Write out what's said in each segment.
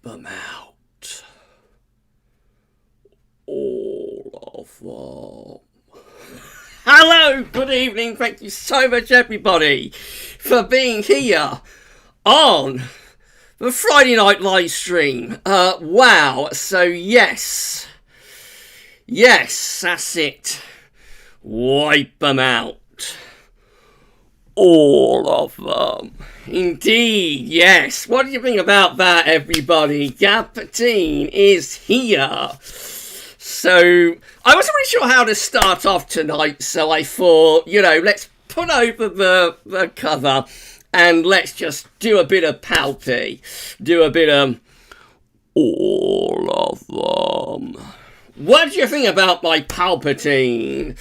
them out. All of them. Hello, good evening. Thank you so much, everybody, for being here on the Friday night live stream. Wow. So, yes, that's it. Wipe them out. All of them. Indeed, yes. What do you think about that, everybody? Gav18 is here. So, I wasn't really sure how to start off tonight, so I thought, let's put over the cover and let's just do a bit of palpy. Do a bit of all of them. What do you think about my Palpatine?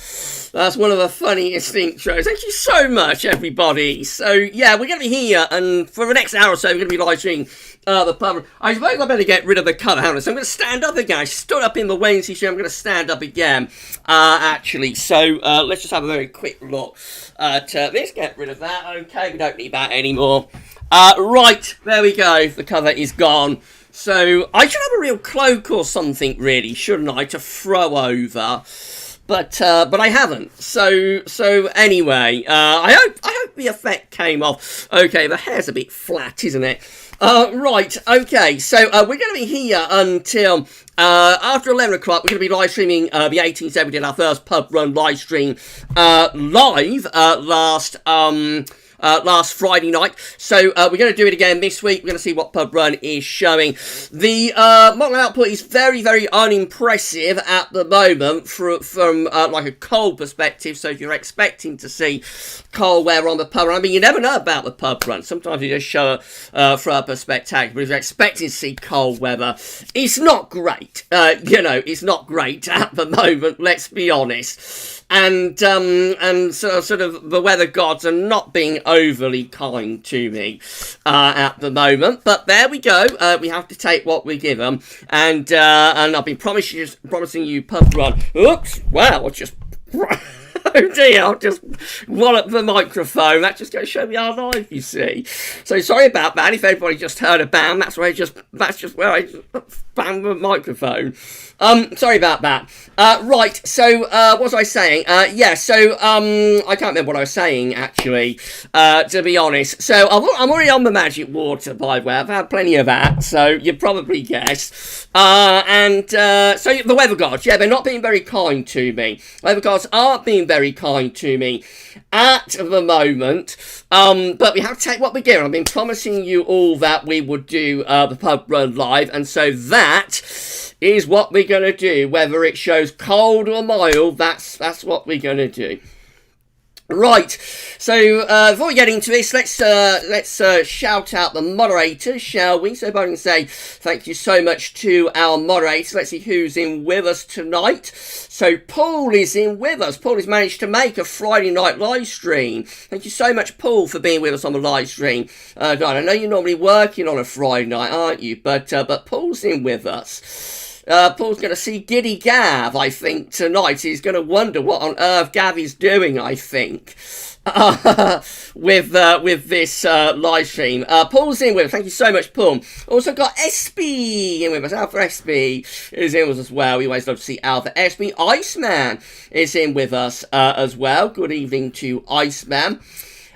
That's one of the funniest intros. Thank you so much, everybody. So, yeah, we're going to be here, and for the next hour or so, we're going to be live streaming the pub. I suppose I better get rid of the cover. Hang on, so I'm going to stand up again. I stood up in the Wednesday show. I'm going to stand up again, actually. So, let's just have a very quick look at this. Get rid of that. Okay, we don't need that anymore. Right, there we go. The cover is gone. So, I should have a real cloak or something, really, shouldn't I, to throw over? But I haven't. So anyway, I hope the effect came off. Okay, the hair's a bit flat, isn't it? Right, okay, so we're going to be here until after 11 o'clock. We're going to be live streaming the 18Z. We did our first pub run live stream live last Friday night. So we're going to do it again this week. We're going to see what pub run is showing. The model output is very, very unimpressive at the moment from like a cold perspective. So if you're expecting to see cold weather on the pub run, I mean, you never know about the pub run. Sometimes you just show throw up a spectacular. But if you're expecting to see cold weather, it's not great. It's not great at the moment. Let's be honest. And so sort of the weather gods are not being overly kind to me at the moment, but there we go. We have to take what we give them, and I've been promising you pub run. Oops! Wow! I just oh dear! I'll just wallop the microphone. That just goes to show me our live. You see. So sorry about that. If everybody just heard a bang, that's where I just banged the microphone. Sorry about that. Right, so, what was I saying? I can't remember what I was saying, actually, to be honest. So, I'm already on the magic water, by the way. I've had plenty of that, so you probably guessed. So the weather gods, they're not being very kind to me. Weather gods aren't being very kind to me at the moment, but we have to take what we get. I've been promising you all that we would do the pub run live, and so that is what we're going to do. Whether it shows cold or mild, that's what we're going to do. Right, so before we get into this, let's shout out the moderators, shall we? So I can say thank you so much to our moderators. Let's see who's in with us tonight. So Paul is in with us. Paul has managed to make a Friday night live stream. Thank you so much, Paul, for being with us on the live stream. I know you're normally working on a Friday night, aren't you? But Paul's in with us. Paul's going to see Giddy Gav, I think, tonight. He's going to wonder what on earth Gav is doing, I think, with this live stream. Paul's in with us. Thank you so much, Paul. Also got SB in with us. Alpha SB is in with us as well. We always love to see Alpha SB. Iceman is in with us as well. Good evening to Iceman.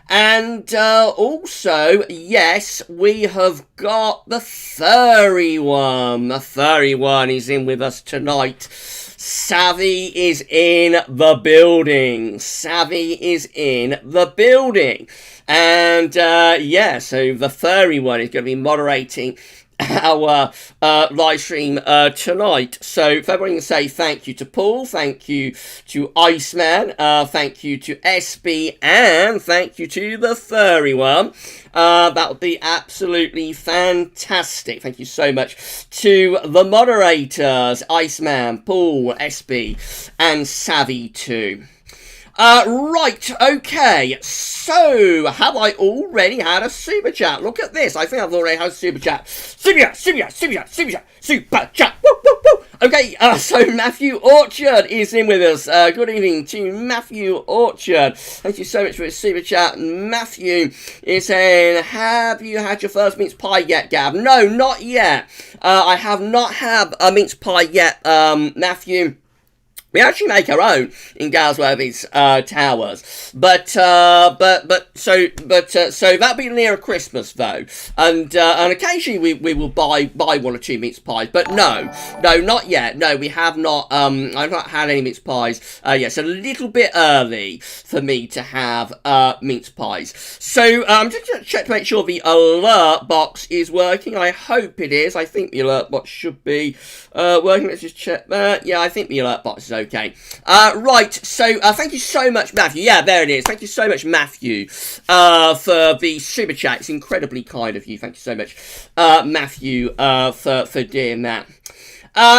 And also, yes, we have got the furry one. The furry one is in with us tonight. Savvy is in the building. Savvy is in the building. And so the furry one is going to be moderating our live stream tonight. So if everyone can say thank you to Paul, thank you to Iceman, thank you to SB, and thank you to the furry one, that would be absolutely fantastic. Thank you so much to the moderators, Iceman, Paul, SB, and Savvy too. Right, okay, so, have I already had a super chat? Look at this, I think I've already had a super chat. Super chat, woo, woo, woo. Okay, so Matthew Orchard is in with us. Good evening to Matthew Orchard. Thank you so much for his super chat. Matthew is saying, have you had your first mince pie yet, Gav? No, not yet. I have not had a mince pie yet, Matthew. We actually make our own in GavsWeatherVids towers, so that'll be near Christmas though, and occasionally we will buy 1 or 2 mince pies, but no, not yet. No, we have not. I've not had any mince pies. Yes, a little bit early for me to have mince pies. So I'm just going to check to make sure the alert box is working. I hope it is. I think the alert box should be working. Let's just check that. Yeah, I think the alert box is okay. Right, so thank you so much, Matthew. Yeah, there it is. Thank you so much, Matthew, for the super chat. It's incredibly kind of you. Thank you so much, Matthew, for doing that.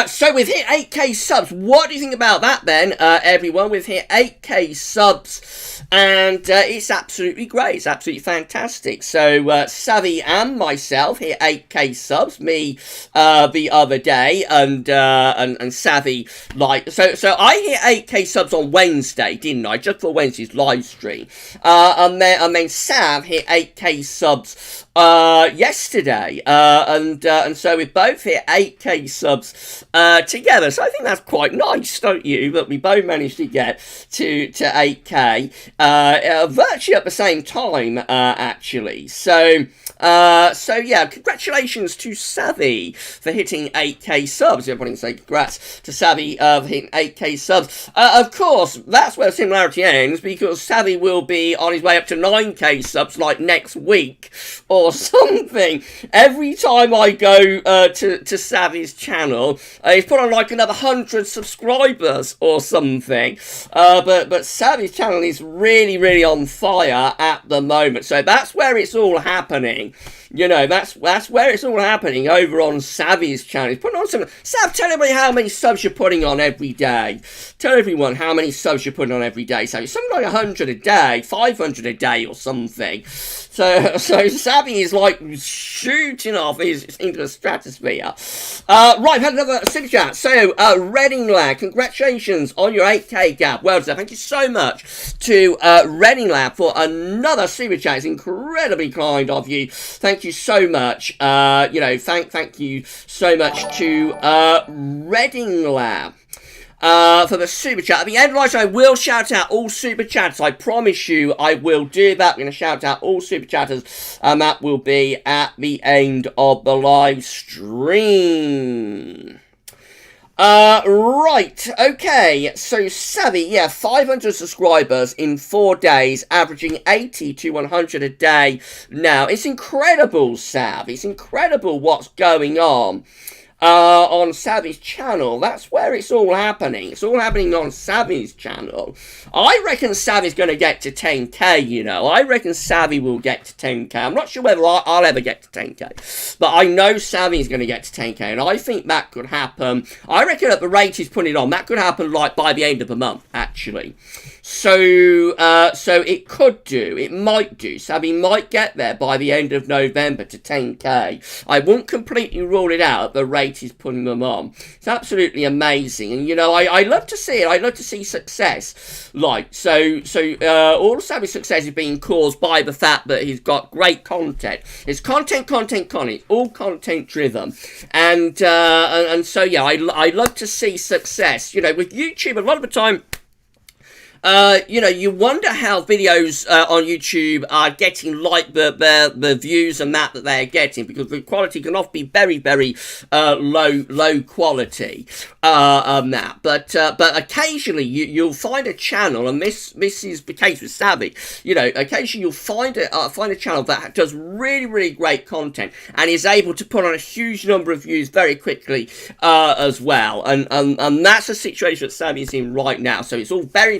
So we've hit 8k subs. What do you think about that then, everyone? We've hit 8k subs, and it's absolutely great. It's absolutely fantastic. So Savvy and myself hit 8k subs. Me the other day, and Savvy so I hit 8k subs on Wednesday, didn't I? Just for Wednesday's live stream. And then Sav hit 8k subs yesterday, and so we both hit 8k subs together, so I think that's quite nice, don't you, that we both managed to get to 8k virtually at the same time, actually. So yeah, congratulations to Savvy for hitting 8k subs. Everybody can say congrats to Savvy for hitting 8k subs. Of course, that's where the similarity ends, because Savvy will be on his way up to 9k subs like next week or something. Every time I go to Savvy's channel, he's put on like another 100 subscribers or something. But Savvy's channel is really on fire at the moment. So that's where it's all happening. You know, that's where it's all happening, over on Savvy's channel. He's putting on some... Sav, tell everybody how many subs you're putting on every day. Tell everyone how many subs you're putting on every day. So it's something like 100 a day, 500 a day or something. So Savvy is like shooting off into the stratosphere. Right, I've had another super chat. So, Reading Lad, congratulations on your 8k, Gav. Well done. Thank you so much to Reading Lad for another super chat. It's incredibly kind of you. Thank you so much. You know, thank you so much to Reading Lab for the super chat. At the end of the live stream, I will shout out all super chatters. I promise you I will do that. I'm going to shout out all super chatters, and that will be at the end of the live stream. Right, okay, so Savvy, yeah, 500 subscribers in 4 days, averaging 80 to 100 a day now. It's incredible, Sav. It's incredible what's going on Savvy's channel. That's where it's all happening. It's all happening on Savvy's channel. I reckon Savvy's going to get to 10k, you know. I reckon Savvy will get to 10k. I'm not sure whether I'll ever get to 10k, but I know Savvy's going to get to 10k, and I think that could happen. I reckon at the rate he's putting it on, that could happen like by the end of the month, actually. So it could do, it might do. Savvy might get there by the end of November to 10k. I won't completely rule it out at the rate he's putting them on. It's absolutely amazing, and you know, I love to see it. I love to see success. Like, so all of Savvy's success is being caused by the fact that he's got great content. It's content, all content driven, and so yeah, I love to see success. You know, with YouTube, a lot of the time, you know, you wonder how videos on YouTube are getting like the views and that they're getting, because the quality can often be very low quality on that. But occasionally you'll find a channel, and this is the case with Savvy. You know, occasionally you'll find a channel that does really great content and is able to put on a huge number of views very quickly as well. And that's the situation that Savvy's in right now. So it's all very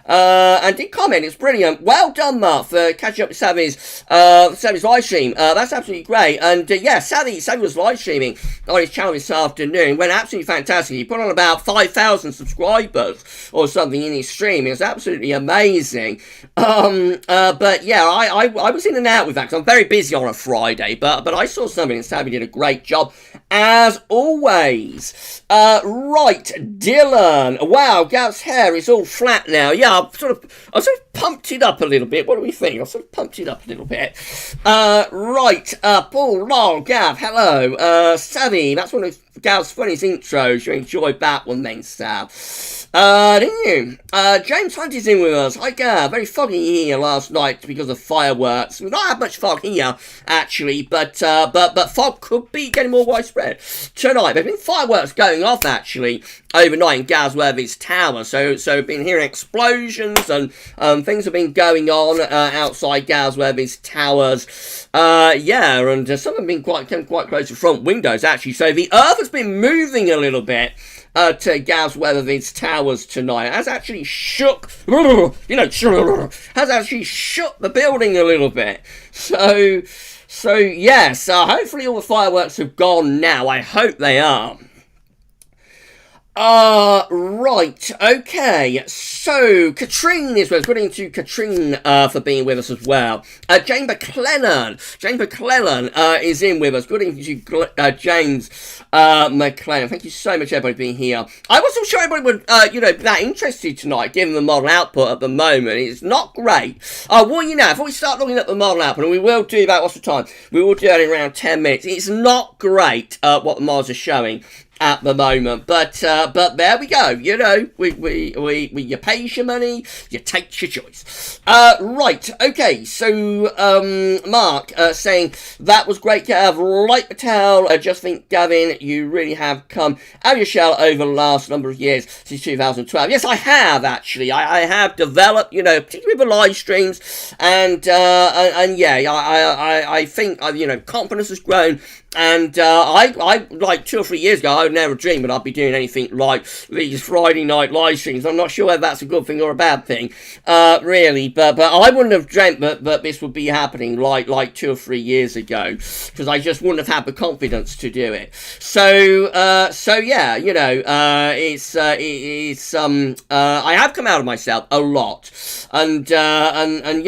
and did comment. It's brilliant. Well done, Mark, for catching up with Savvy's live stream. That's absolutely great. And yeah, Savvy was live streaming on his channel this afternoon. Went absolutely fantastic. He put on about 5,000 subscribers or something in his stream. It was absolutely amazing. But yeah, I was in and out with that because I'm very busy on a Friday. But I saw something and Savvy did a great job as always. Right, Dylan. Wow, Gav's hair is all flat now. Yeah, I sort of pumped it up a little bit. What do we think? I sort of pumped it up a little bit. Right, Paul, Lol, Gav, hello. Savvy, that's one of Gav's funniest intros. You enjoyed that one then, Sav. Didn't you? James Hunt is in with us. Hi, Gav. Very foggy here last night because of fireworks. We've not had much fog here, actually, but fog could be getting more widespread tonight. There've been fireworks going off, actually, overnight in GavsWeatherVids tower. So we've been hearing explosions and things have been going on outside GavsWeatherVids towers. Yeah, and some have been quite close to front windows, actually. So the earth has been moving a little bit to GavsWeatherVids towers tonight. It has actually shook, has actually shook the building a little bit. So yes, hopefully all the fireworks have gone now. I hope they are. Right, okay, so Katrine is with us. Good evening to Katrine for being with us as well. Jane McClellan is in with us. Good evening to James McClellan. Thank you so much, everybody, for being here. I wasn't sure everybody would, be that interested tonight, given the model output at the moment. It's not great. Well, before we start looking at the model output, and we will do that, what's the time? We will do that in around 10 minutes. It's not great, what the models are showing at the moment, but there we go. You pay your money, you take your choice. Right, okay. So Mark saying that was great, Gav. Like Patel, just think, Gavin, you really have come out of your shell over the last number of years since 2012. Yes, I have actually. I have developed, particularly with the live streams, and yeah, I think confidence has grown. And I like 2 or 3 years ago, I would never dream that I'd be doing anything like these Friday night live streams. I'm not sure whether that's a good thing or a bad thing, really. But I wouldn't have dreamt that this would be happening like 2 or 3 years ago, because I just wouldn't have had the confidence to do it. So yeah, it's I have come out of myself a lot, and I'm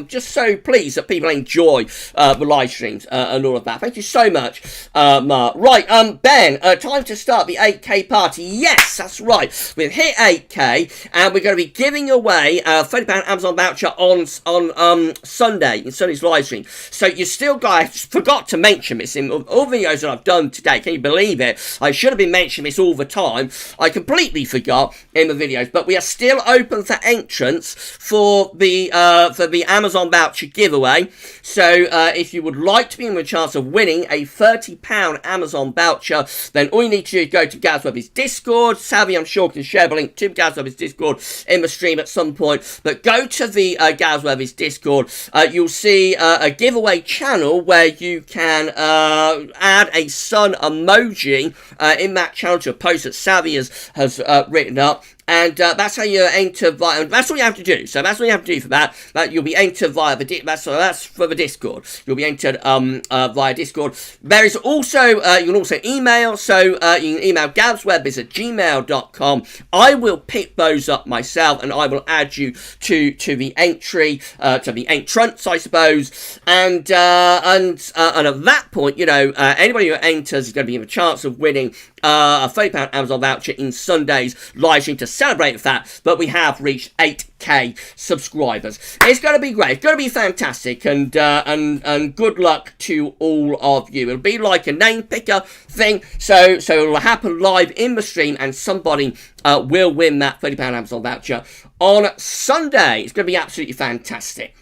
just so pleased that people enjoy the live streams and all of that. Thank you so much, Mark. Right, Ben, time to start the 8K party. Yes, that's right. We've hit 8K, and we're going to be giving away a £30 Amazon voucher on Sunday, in Sunday's live stream. So you still guys forgot to mention this in all videos that I've done today. Can you believe it? I should have been mentioning this all the time. I completely forgot in the videos, but we are still open for entrance for the Amazon voucher giveaway. So if you would like to be in the chance of winning a £30 Amazon voucher, then all you need to do is go to GavsWeatherVids Discord. Savvy, I'm sure, can share the link to GavsWeatherVids Discord in the stream at some point. But go to the GavsWeatherVids Discord. You'll see a giveaway channel where you can add a sun emoji in that channel to a post that Savvy has written up. And that's how you enter via. That's all you have to do. So that's all you have to do for that. That you'll be entered via the. That's for the Discord. You'll be entered via Discord. There is also you can also email. So you can email GavsWeatherVids@gmail.com. I will pick those up myself, and I will add you to the entry to the entrance, I suppose. And at that point, anybody who enters is going to be in a chance of winning a £30 Amazon voucher in Sunday's live stream to celebrate the fact that we have reached 8K subscribers. It's going to be great. It's going to be fantastic, and good luck to all of you. It'll be like a name picker thing, so it'll happen live in the stream, and somebody will win that £30 Amazon voucher on Sunday. It's going to be absolutely fantastic.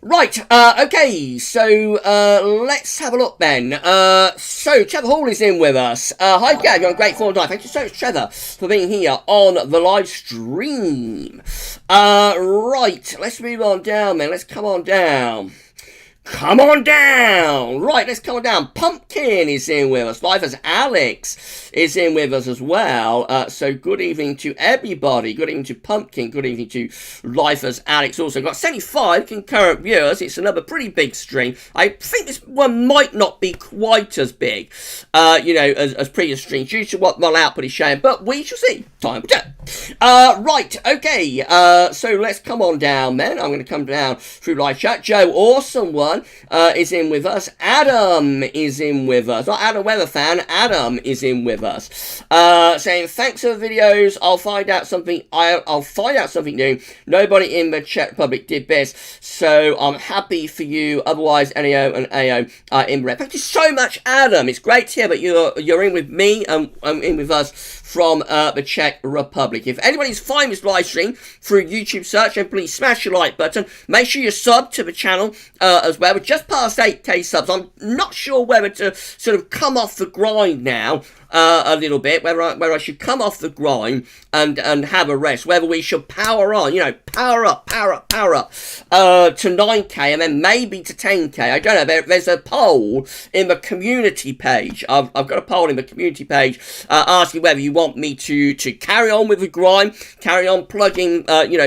Right, okay, so let's have a look then. So Trevor Hall is in with us. Hi Gav, you're on great form tonight. Thank you so much, Trevor, for being here on the live stream. Right, let's move on down then. Let's come on down. Come on down. Right, let's come on down. Pumpkin is in with us. Live as Alex is in with us as well. So good evening to everybody. Good evening to Pumpkin. Good evening to Live as Alex. Also got 75 concurrent viewers. It's another pretty big stream. I think this one might not be quite as big, as previous streams due to what my output is showing, but we shall see. Time will tell. Right, okay. So let's come on down, then. I'm going to come down through live chat. Joe, awesome one. Is in with us. Adam is in with us. Not Adam Weather Fan. Adam is in with us. Saying thanks for the videos. I'll find out something. I'll find out something new. Nobody in the Czech Republic did this, so I'm happy for you. Otherwise, NAO and AO are in red. Thank you so much, Adam. It's great to hear that you're in with me and in with us from the Czech Republic. If anybody's finding this live stream through YouTube search, then please smash the like button. Make sure you sub to the channel as well. We're just past 8k subs. I'm not sure whether to sort of come off the grind now a little bit, whether I should come off the grind and have a rest, whether we should power on, power up to 9k and then maybe to 10k. I don't know. There's a poll in the community page. I've got a poll in the community page asking whether you want me to carry on with the grind, carry on plugging,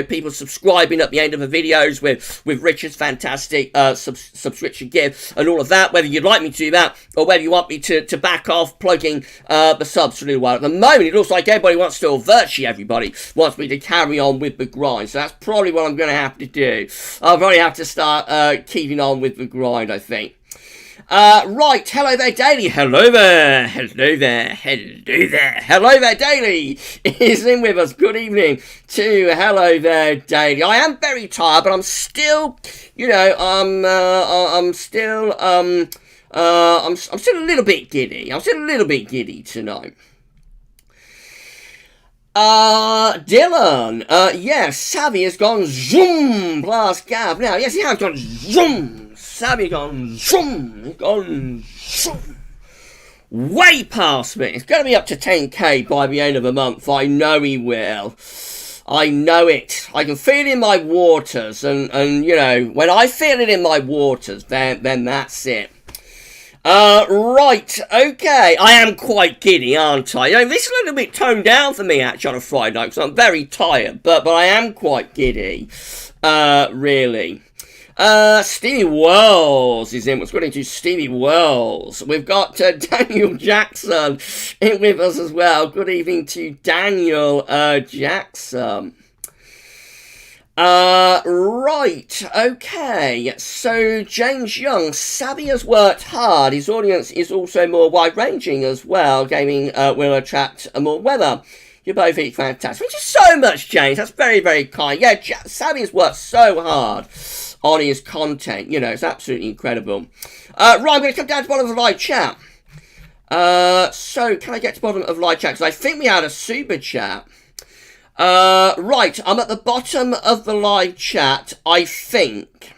people subscribing at the end of the videos with Richard's fantastic subscription gift and all of that, whether you'd like me to do that or whether you want me to back off plugging the subs for a little while. At the moment, it looks like everybody wants to, or virtually everybody wants me to carry on with the grind. So that's probably what I'm going to have to do. I'll probably have to start keeping on with the grind, I think. Right, hello there, Daily. Hello there, hello there, hello there, hello there, Daily is in with us. Good evening to hello there, Daily. I am very tired, but I'm still, I'm still a little bit giddy. I'm still a little bit giddy tonight. Dylan, yes, Savvy has gone zoom plus Gav. Now, yes, he has gone zoom. Savvy gone zoom. He's gone zoom. Way past me. It's going to be up to 10k by the end of the month. I know he will. I know it. I can feel it in my waters. And when I feel it in my waters, then that's it. Right, okay. I am quite giddy, aren't I? This is a little bit toned down for me, actually, on a Friday night, because I'm very tired, but I am quite giddy, really. Stevie Wells is in. What's going to Stevie Wells? We've got Daniel Jackson in with us as well. Good evening to Daniel Jackson. Right, okay, so James Young, Savvy has worked hard. His audience is also more wide-ranging as well. Gaming will attract more weather. You're both fantastic. Thank you so much, James. That's very, very kind. Yeah, Savvy has worked so hard on his content. It's absolutely incredible. Right, I'm going to come down to the bottom of the live chat. So, can I get to the bottom of live chat? Because I think we had a super chat. Right, I'm at the bottom of the live chat, I think.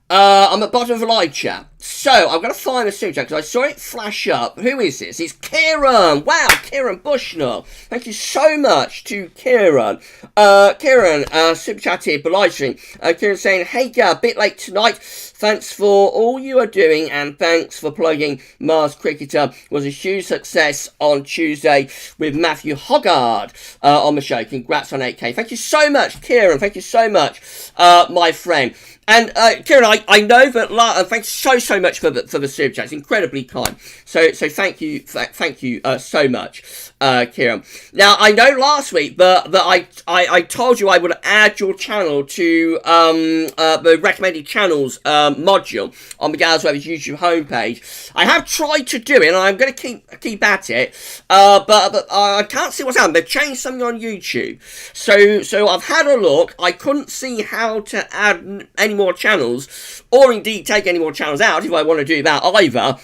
I'm at the bottom of the live chat. So, I'm going to find the super chat because I saw it flash up. Who is this? It's Kieran. Wow, Kieran Bushnell. Thank you so much to Kieran. Kieran, super chat here, but live stream. Kieran saying, hey, a bit late tonight. Thanks for all you are doing and thanks for plugging Mars Cricketer. Was a huge success on Tuesday with Matthew Hoggard on the show. Congrats on 8k. Thank you so much, Kieran. Thank you so much, my friend. And Kieran, I know that. Thanks so much for the super chat. It's incredibly kind. So thank you so much, Kieran. Now I know last week that I told you I would add your channel to the recommended channels module on the GavsWeatherVids YouTube homepage. I have tried to do it, and I'm going to keep at it. But I can't see what's happened. They've changed something on YouTube. So I've had a look. I couldn't see how to add any more channels, or indeed take any more channels out if I want to do that either.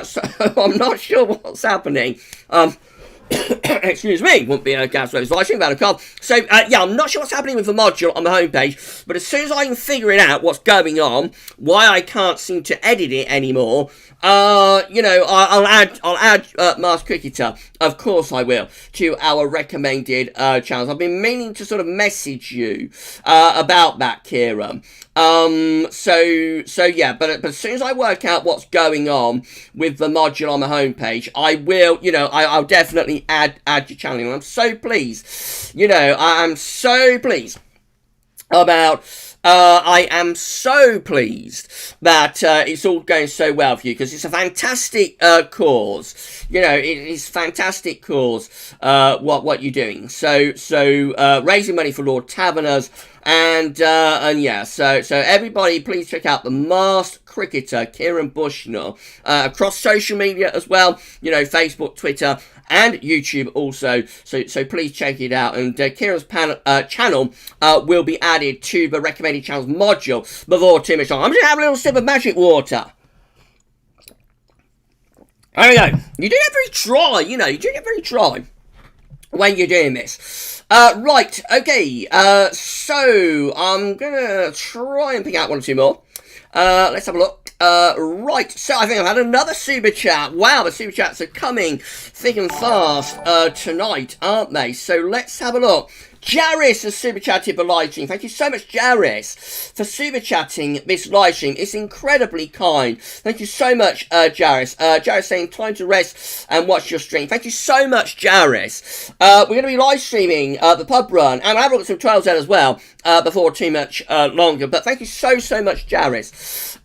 So I'm not sure what's happening. excuse me, wouldn't be a GavsWeatherVids live stream without a card. So, yeah, I'm not sure what's happening with the module on the homepage, but as soon as I can figure it out what's going on, why I can't seem to edit it anymore, you know, I'll add Mars Cricketer, of course I will, to our recommended channels. I've been meaning to sort of message you about that, Kieran. So yeah, but as soon as I work out what's going on with the module on the homepage, I will, you know, I'll definitely add your channel. And I'm so pleased, you know, I am so pleased about, I am so pleased that it's all going so well for you, because it's a fantastic cause. You know, it's a fantastic cause, what you're doing. So raising money for Lord Taverners, and yeah, so everybody please check out the Masked Cricketer, Kieran Bushnell, across social media as well, you know, Facebook, Twitter, and YouTube also, so please check it out. And Kieran's channel will be added to the recommended channels module before too much time. I'm just gonna have a little sip of magic water. There we go. You do get very dry, you know, you do get very dry when you're doing this. Right, okay, so I'm gonna try and pick out one or two more. Let's have a look. Right, so I think I've had another super chat. Wow, the super chats are coming thick and fast tonight, aren't they? So let's have a look. Jaris has super chatted the live stream. Thank you so much, Jaris, for super chatting this live stream. It's incredibly kind. Thank you so much, Jaris. Jaris saying time to rest and watch your stream. Thank you so much, Jaris. We're going to be live streaming the pub run, and I'll have a look at some 12Z as well before too much longer. But thank you so much, Jaris,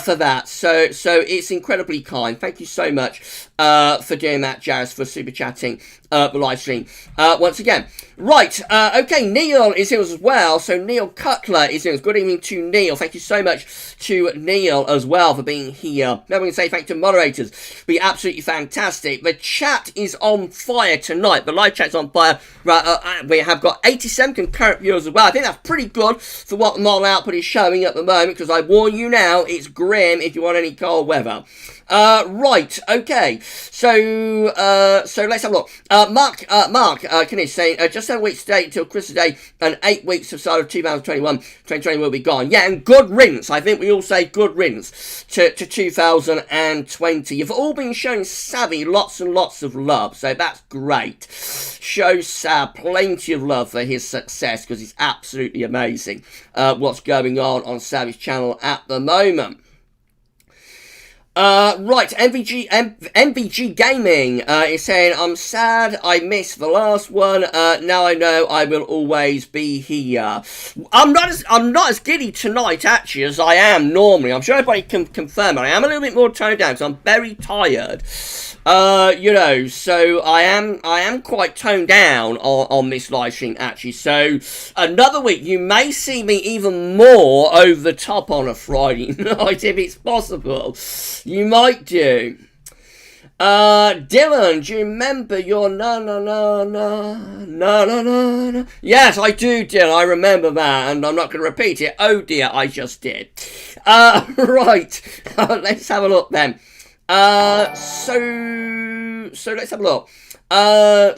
for that. So it's incredibly kind. Thank you so much for doing that, Jaris, for super chatting the live stream once again. Right, okay, Neil is here as well. So Neil Cutler is here. Good evening to Neil. Thank you so much to Neil as well for being here. Now we can say thank you to moderators. Be absolutely fantastic. The chat is on fire tonight. The live chat's on fire. Right, we have got 87 concurrent viewers as well. I think that's pretty good for what the model output is showing at the moment, because I warn you now, it's grim if you want any cold weather. Right, okay, so let's have a look. Mark Knish saying, just 7 weeks today till Christmas Day, and 8 weeks of start of 2021. 2020 will be gone. Yeah, and good riddance. I think we all say good riddance to 2020. You've all been showing Savvy lots and lots of love, so that's great. Show Sav plenty of love for his success, because it's absolutely amazing what's going on Savvy's channel at the moment. Right, MVG Gaming is saying, I'm sad I missed the last one. Now I know I will always be here. I'm not as giddy tonight, actually, as I am normally. I'm sure everybody can confirm it. I am a little bit more toned down, because I'm very tired. You know, so I am quite toned down on this live stream, actually. So another week, you may see me even more over the top on a Friday night, if it's possible. You might do. Dylan, do you remember your na? Yes, I do, Dylan. I remember that, and I'm not going to repeat it. Oh dear, I just did. Right. Let's have a look then. So let's have a look.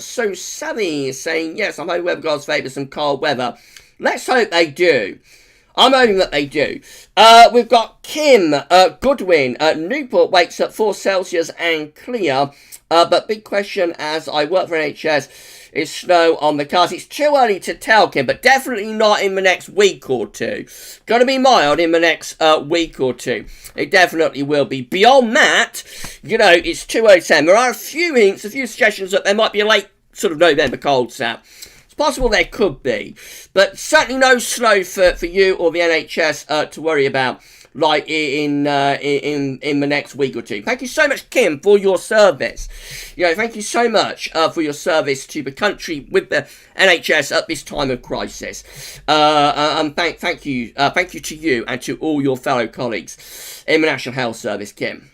So Savvy is saying, yes, I'm hoping weather gods favour some cold weather. Let's hope they do. I'm hoping that they do. We've got Kim Goodwin. Newport wakes up 4 Celsius and clear. But big question, as I work for NHS, is snow on the cars. It's too early to tell, Kim, but definitely not in the next week or two. Going to be mild in the next week or two. It definitely will be. Beyond that, you know, it's too early to tell. There are a few hints, a few suggestions that there might be a late sort of November cold snap. Possible there could be, but certainly no snow for you or the NHS to worry about, like in the next week or two. Thank you so much, Kim, for your service. You know, thank you so much for your service to the country with the NHS at this time of crisis. And thank you to you and to all your fellow colleagues in the National Health Service, Kim.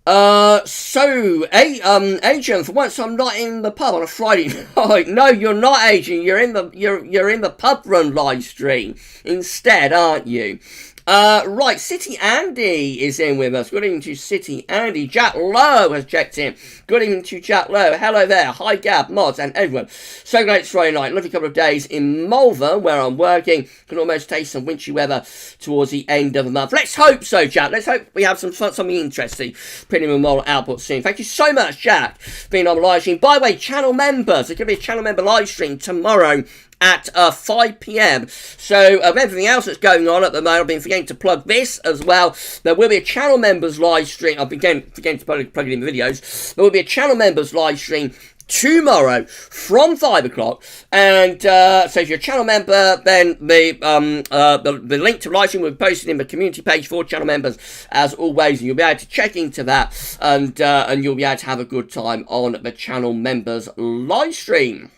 Adrian, for once I'm not in the pub on a Friday night. No, you're not, Adrian. You're in the pub run live stream instead, aren't you? Right, City Andy is in with us. Good evening to City Andy. Jack Lowe has checked in. Good evening to Jack Lowe. Hello there. Hi, Gab, Mods, and everyone. So glad it's Friday night. Lovely couple of days in Malvern, where I'm working. Can almost taste some wintry weather towards the end of the month. Let's hope so, Jack. Let's hope we have something interesting putting in more output soon. Thank you so much, Jack, for being on the live stream. By the way, channel members, there's going to be a channel member live stream tomorrow at 5 p.m. So of everything else that's going on at the moment, I've been forgetting to plug this as well. There will be a channel members live stream. I've been forgetting to plug it in the videos. There will be a channel members live stream tomorrow from 5 o'clock, and so if you're a channel member, then the link to live stream will be posted in the community page for channel members as always, and you'll be able to check into that, and you'll be able to have a good time on the channel members live stream.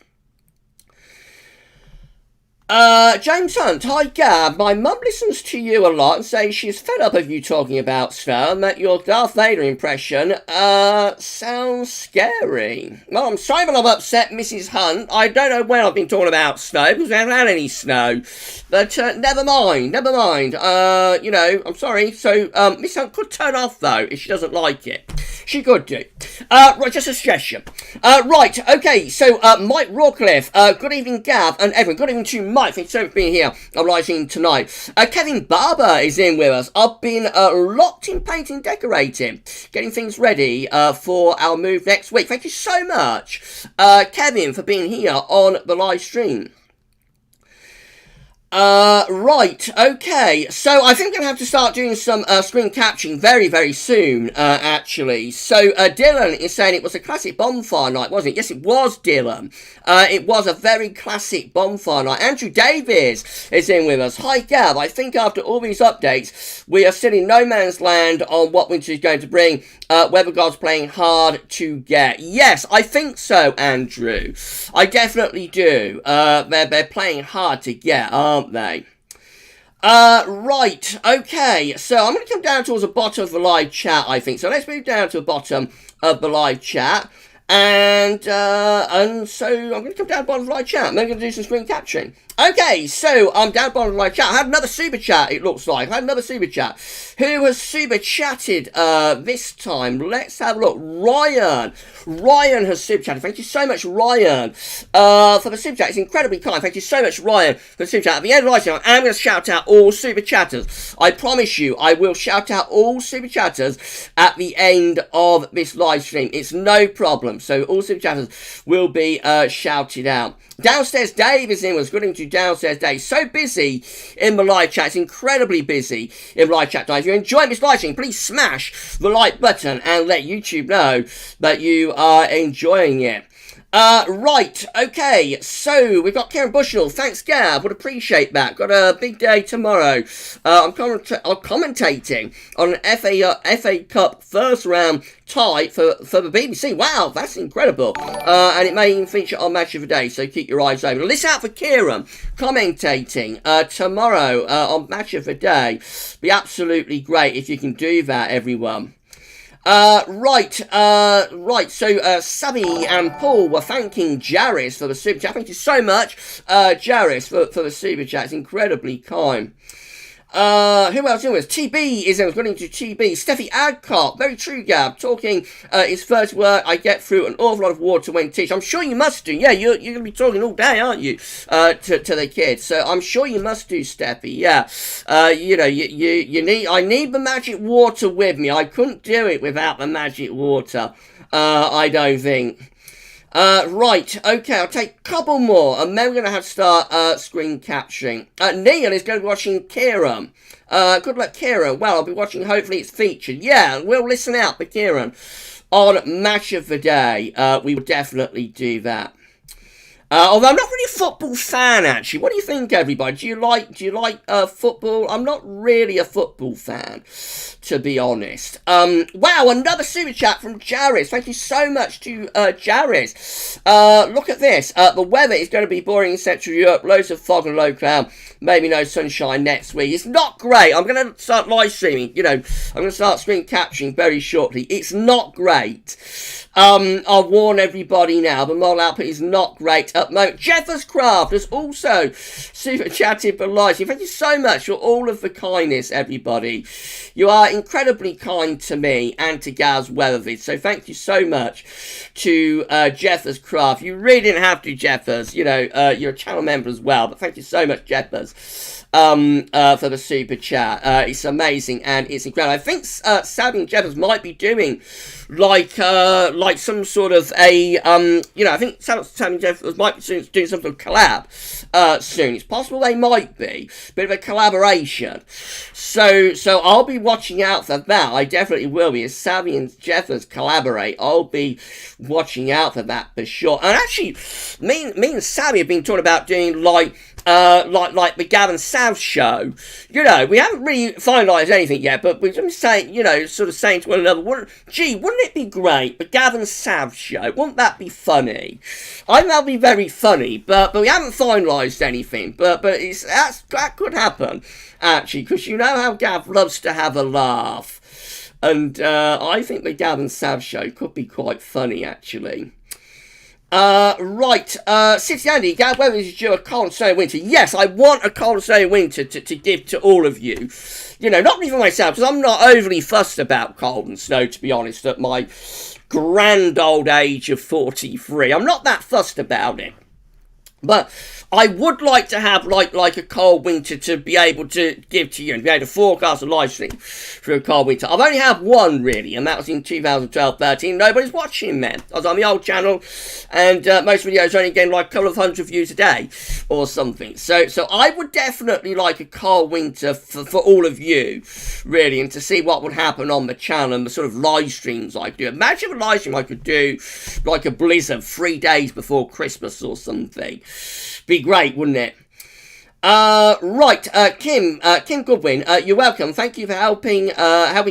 James Hunt, hi Gab, my mum listens to you a lot and says she's fed up of you talking about snow and that your Darth Vader impression, sounds scary. Well, I'm sorry that I've upset Mrs. Hunt. I don't know when I've been talking about snow because we haven't had any snow. But, never mind. You know, I'm sorry. So, Miss Hunt could turn off though if she doesn't like it. She could do. Right, just a suggestion. Right, okay, so, Mike Rawcliffe, good evening Gab and everyone, good evening to Mike, thanks so much for being here. I'm live streaming tonight. Kevin Barber is in with us. I've been locked in painting, decorating, getting things ready for our move next week. Thank you so much, Kevin, for being here on the live stream. Right, okay, so I think I'm going to have to start doing some screen capturing very, very soon, actually. So, Dylan is saying it was a classic bonfire night, wasn't it? Yes, it was, Dylan. It was a very classic bonfire night. Andrew Davies is in with us. Hi, Gav. I think after all these updates, we are still in no man's land on what winter is going to bring. Weather God's playing hard to get. Yes, I think so, Andrew. I definitely do. They're playing hard to get, aren't they? Right, okay, so I'm going to come down towards the bottom of the live chat, I think. So let's move down to the bottom of the live chat. And so I'm going to come down to the bottom of the live chat. I'm going to do some screen capturing. Okay, so I'm down bottom of the live chat. I had another super chat, it looks like. I had another super chat. Who has super chatted this time? Let's have a look. Ryan. Ryan has super chatted. Thank you so much, Ryan, for the super chat. It's incredibly kind. Thank you so much, Ryan, for the super chat. At the end of the live stream, I'm going to shout out all super chatters. I promise you, I will shout out all super chatters at the end of this live stream. It's no problem. So all super chatters will be shouted out. Downstairs Dave is in with us. Good evening to Downstairs Dave. So busy in the live chat. It's incredibly busy in live chat. If you're enjoying this live stream, please smash the like button and let YouTube know that you are enjoying it. Right, okay, so we've got Karen Bushnell. Thanks, Gav, would appreciate that. Got a big day tomorrow. I'm commentating on an FA Cup first round tie for the BBC. Wow, that's incredible. And it may even feature on Match of the Day, so keep your eyes open. Listen out for Kieran commentating tomorrow on Match of the Day. Be absolutely great if you can do that, everyone. Right, so, Subby and Paul were thanking Jaris for the super chat. Thank you so much, Jaris, for the super chat. It's incredibly kind. Who else is TB is according to TB. Steffi Adcock, very true, Gab. Talking is first work. I get through an awful lot of water when teaching. I'm sure you must do. Yeah, you're going to be talking all day, aren't you? To the kids. So I'm sure you must do, Steffi. Yeah. You know, you need. I need the magic water with me. I couldn't do it without the magic water. I don't think. Right, okay, I'll take a couple more, and then we're going to have to start, screen capturing. Neil is going to be watching Kieran. Good luck, Kieran. Well, I'll be watching, hopefully it's featured. Yeah, we'll listen out for Kieran on Match of the Day. We will definitely do that. Although I'm not really a football fan, actually. What do you think, everybody? Do you like football? I'm not really a football fan, to be honest. Wow, another super chat from Jaris. Thank you so much to Jaris. Look at this. The weather is going to be boring in Central Europe. Loads of fog and low cloud. Maybe no sunshine next week. It's not great. I'm going to start live streaming. You know, I'm going to start screen capturing very shortly. It's not great. I'll warn everybody now, the model output is not great at the moment. Jeffers Craft has also super chatted for live. Thank you so much for all of the kindness, everybody. You are incredibly kind to me and to GavsWeatherVids, so thank you so much to Jeffers Craft. You really didn't have to, Jeffers. You know, you're a channel member as well, but thank you so much, Jeffers, for the super chat. It's amazing and it's incredible. I think Sammy and Jeffers might be doing like some sort of a you know, I think Sammy and Jeffers might be doing some sort of collab soon. It's possible they might be bit of a collaboration. So I'll be watching out for that. I definitely will be. As Sammy and Jeffers collaborate, I'll be watching out for that for sure. And actually, me and Sammy have been talking about doing like the Gav and Sav show. You know, we haven't really finalised anything yet, but we're just saying, you know, sort of saying to one another, wouldn't it be great, the Gav and Sav show? Wouldn't that be funny? I think that'll be very funny, but we haven't finalised anything. But that could happen, actually, because you know how Gav loves to have a laugh. And I think the Gav and Sav show could be quite funny, actually. Right, City Andy, whether is due a cold and snowy winter. Yes, I want a cold and snowy winter to give to all of you. You know, not even myself, because I'm not overly fussed about cold and snow, to be honest, at my grand old age of 43. I'm not that fussed about it. But I would like to have like a cold winter to be able to give to you and be able to forecast a live stream for a cold winter. I've only had one really, and that was in 2012-13. Nobody's watching, man. I was on the old channel, and most videos only getting like a couple of hundred views a day or something. So I would definitely like a cold winter for all of you, really, and to see what would happen on the channel and the sort of live streams I could do. Imagine a live stream I could do like a blizzard 3 days before Christmas or something. Be great, wouldn't it? Right, Kim Goodwin, you're welcome. Thank you for helping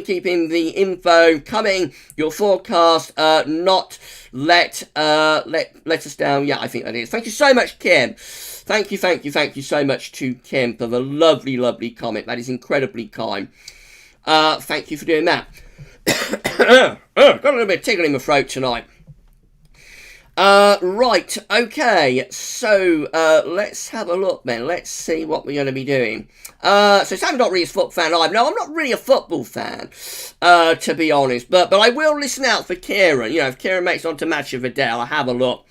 keeping the info coming. Your forecast, not let us down. Yeah, I think that is. Thank you so much, Kim. Thank you so much to Kim for the lovely comment. That is incredibly kind. Thank you for doing that. Got a little bit of tickle in my throat tonight. Right, okay, so, let's have a look then, let's see what we're going to be doing. So Sam's not really a football fan either. No, I'm not really a football fan, to be honest, but I will listen out for Kieran. You know, if Kieran makes it onto Match of the Day, I'll have a look.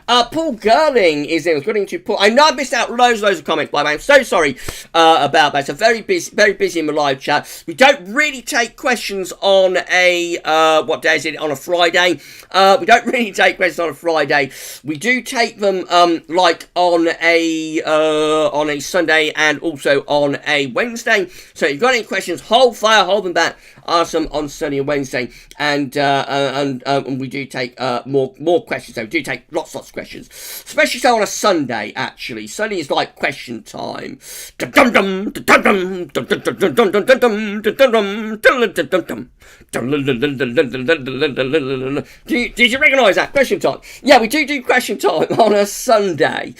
Paul Gerling is in. According to Paul, I know I missed out loads of comments, by the way. I'm so sorry about that. So very busy in the live chat. We don't really take questions on a what day is it? On a Friday. We don't really take questions on a Friday. We do take them like on a Sunday and also on a Wednesday. So if you've got any questions, hold fire, hold them back. Ask them on Sunday and Wednesday, and we do take more questions. So we do take lots of questions, especially so on a Sunday. Actually, Sunday is like question time. Did you recognise that question time? Yeah, we do question time on a Sunday.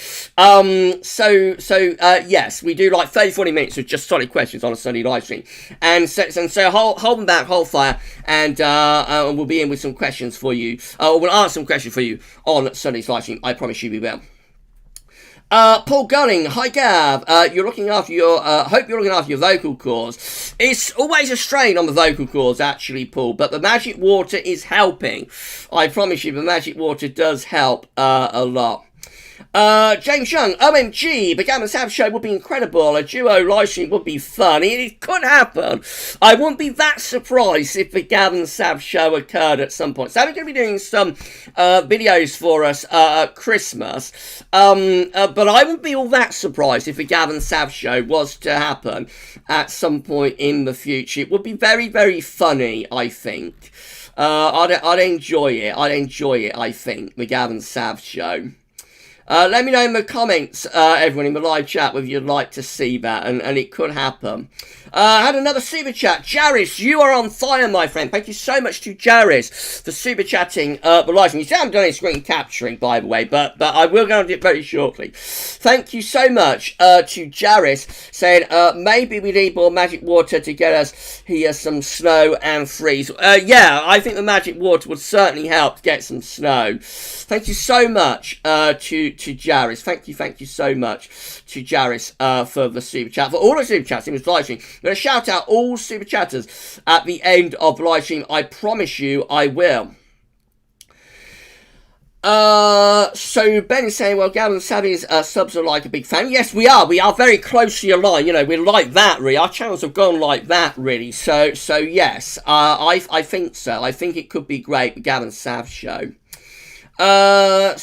Yes, we do like 30-40 minutes of just solid questions on a Sunday live stream, and so hold them back, hold fire, and we'll be in with some questions for you. We'll answer some questions for you on Sunday's live stream. I promise you we will. Paul Gunning, hi Gav. You're looking after your. Hope you're looking after your vocal cords. It's always a strain on the vocal cords, actually, Paul. But the magic water is helping. I promise you, the magic water does help a lot. James Young, OMG, the Gav and Sav show would be incredible. A duo live stream would be fun. It could happen. I wouldn't be that surprised if the Gav and Sav show occurred at some point. So we're going to be doing some videos for us at Christmas. But I wouldn't be all that surprised if the Gav and Sav show was to happen at some point in the future. It would be very, very funny, I think. I'd enjoy it. I think, the Gav and Sav show. Let me know in the comments, everyone, in the live chat, whether you'd like to see that, and it could happen. I had another super chat. Jaris, you are on fire, my friend. Thank you so much to Jaris for super chatting the live stream. You haven't done any screen capturing, by the way, but I will go on to it very shortly. Thank you so much to Jaris, saying maybe we need more magic water to get us here some snow and freeze. Yeah, I think the magic water would certainly help to get some snow. Thank you so much to Jaris. Thank you so much to Jaris for the super chat, for all the super chats in this live stream. I'm going to shout out all super chatters at the end of the live stream. I promise you I will. So Ben is saying, well, Gavin Savvy's subs are like a big fan. Yes, we are. We are very closely aligned. You know, we're like that, really. Our channels have gone like that, really. So yes, I think so. I think it could be great, the Gavin Sav show. Paul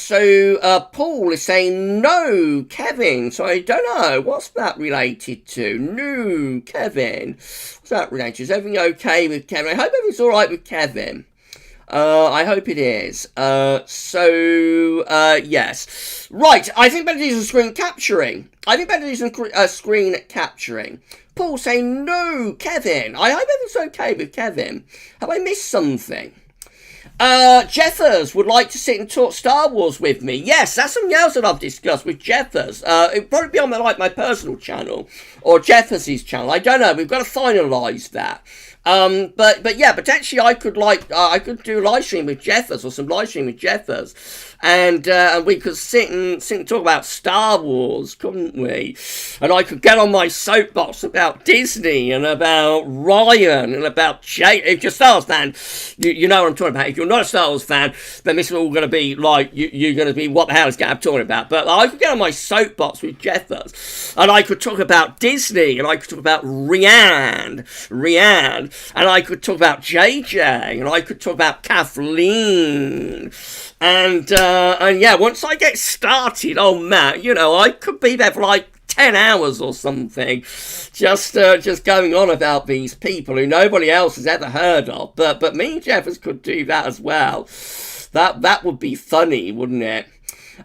is saying, no, Kevin. So I don't know. What's that related to? No, Kevin. What's that related to? Is everything okay with Kevin? I hope everything's alright with Kevin. I hope it is. Yes. Right, I think better to do some screen capturing. Screen capturing. Paul saying, no, Kevin. I hope everything's okay with Kevin. Have I missed something? Jeffers would like to sit and talk Star Wars with me. Yes, that's something else that I've discussed with Jeffers. It'll probably be on my personal channel or Jeffers' channel. I don't know. We've got to finalise that. But yeah, potentially I could do a live stream with Jeffers or some live stream with Jeffers, and we could sit and talk about Star Wars, couldn't we? And I could get on my soapbox about Disney and about Ryan and about Jay. If you're a Star Wars fan, you know what I'm talking about. If you're not a Star Wars fan, then this is all going to be like you're going to be, what the hell is Gav talking about? But I could get on my soapbox with Jeffers, and I could talk about Disney, and I could talk about Rianne. And I could talk about JJ, and I could talk about Kathleen, and yeah, once I get started, oh man, you know, I could be there for like 10 hours or something, just going on about these people who nobody else has ever heard of. But me and Jeffers could do that as well. That would be funny, wouldn't it?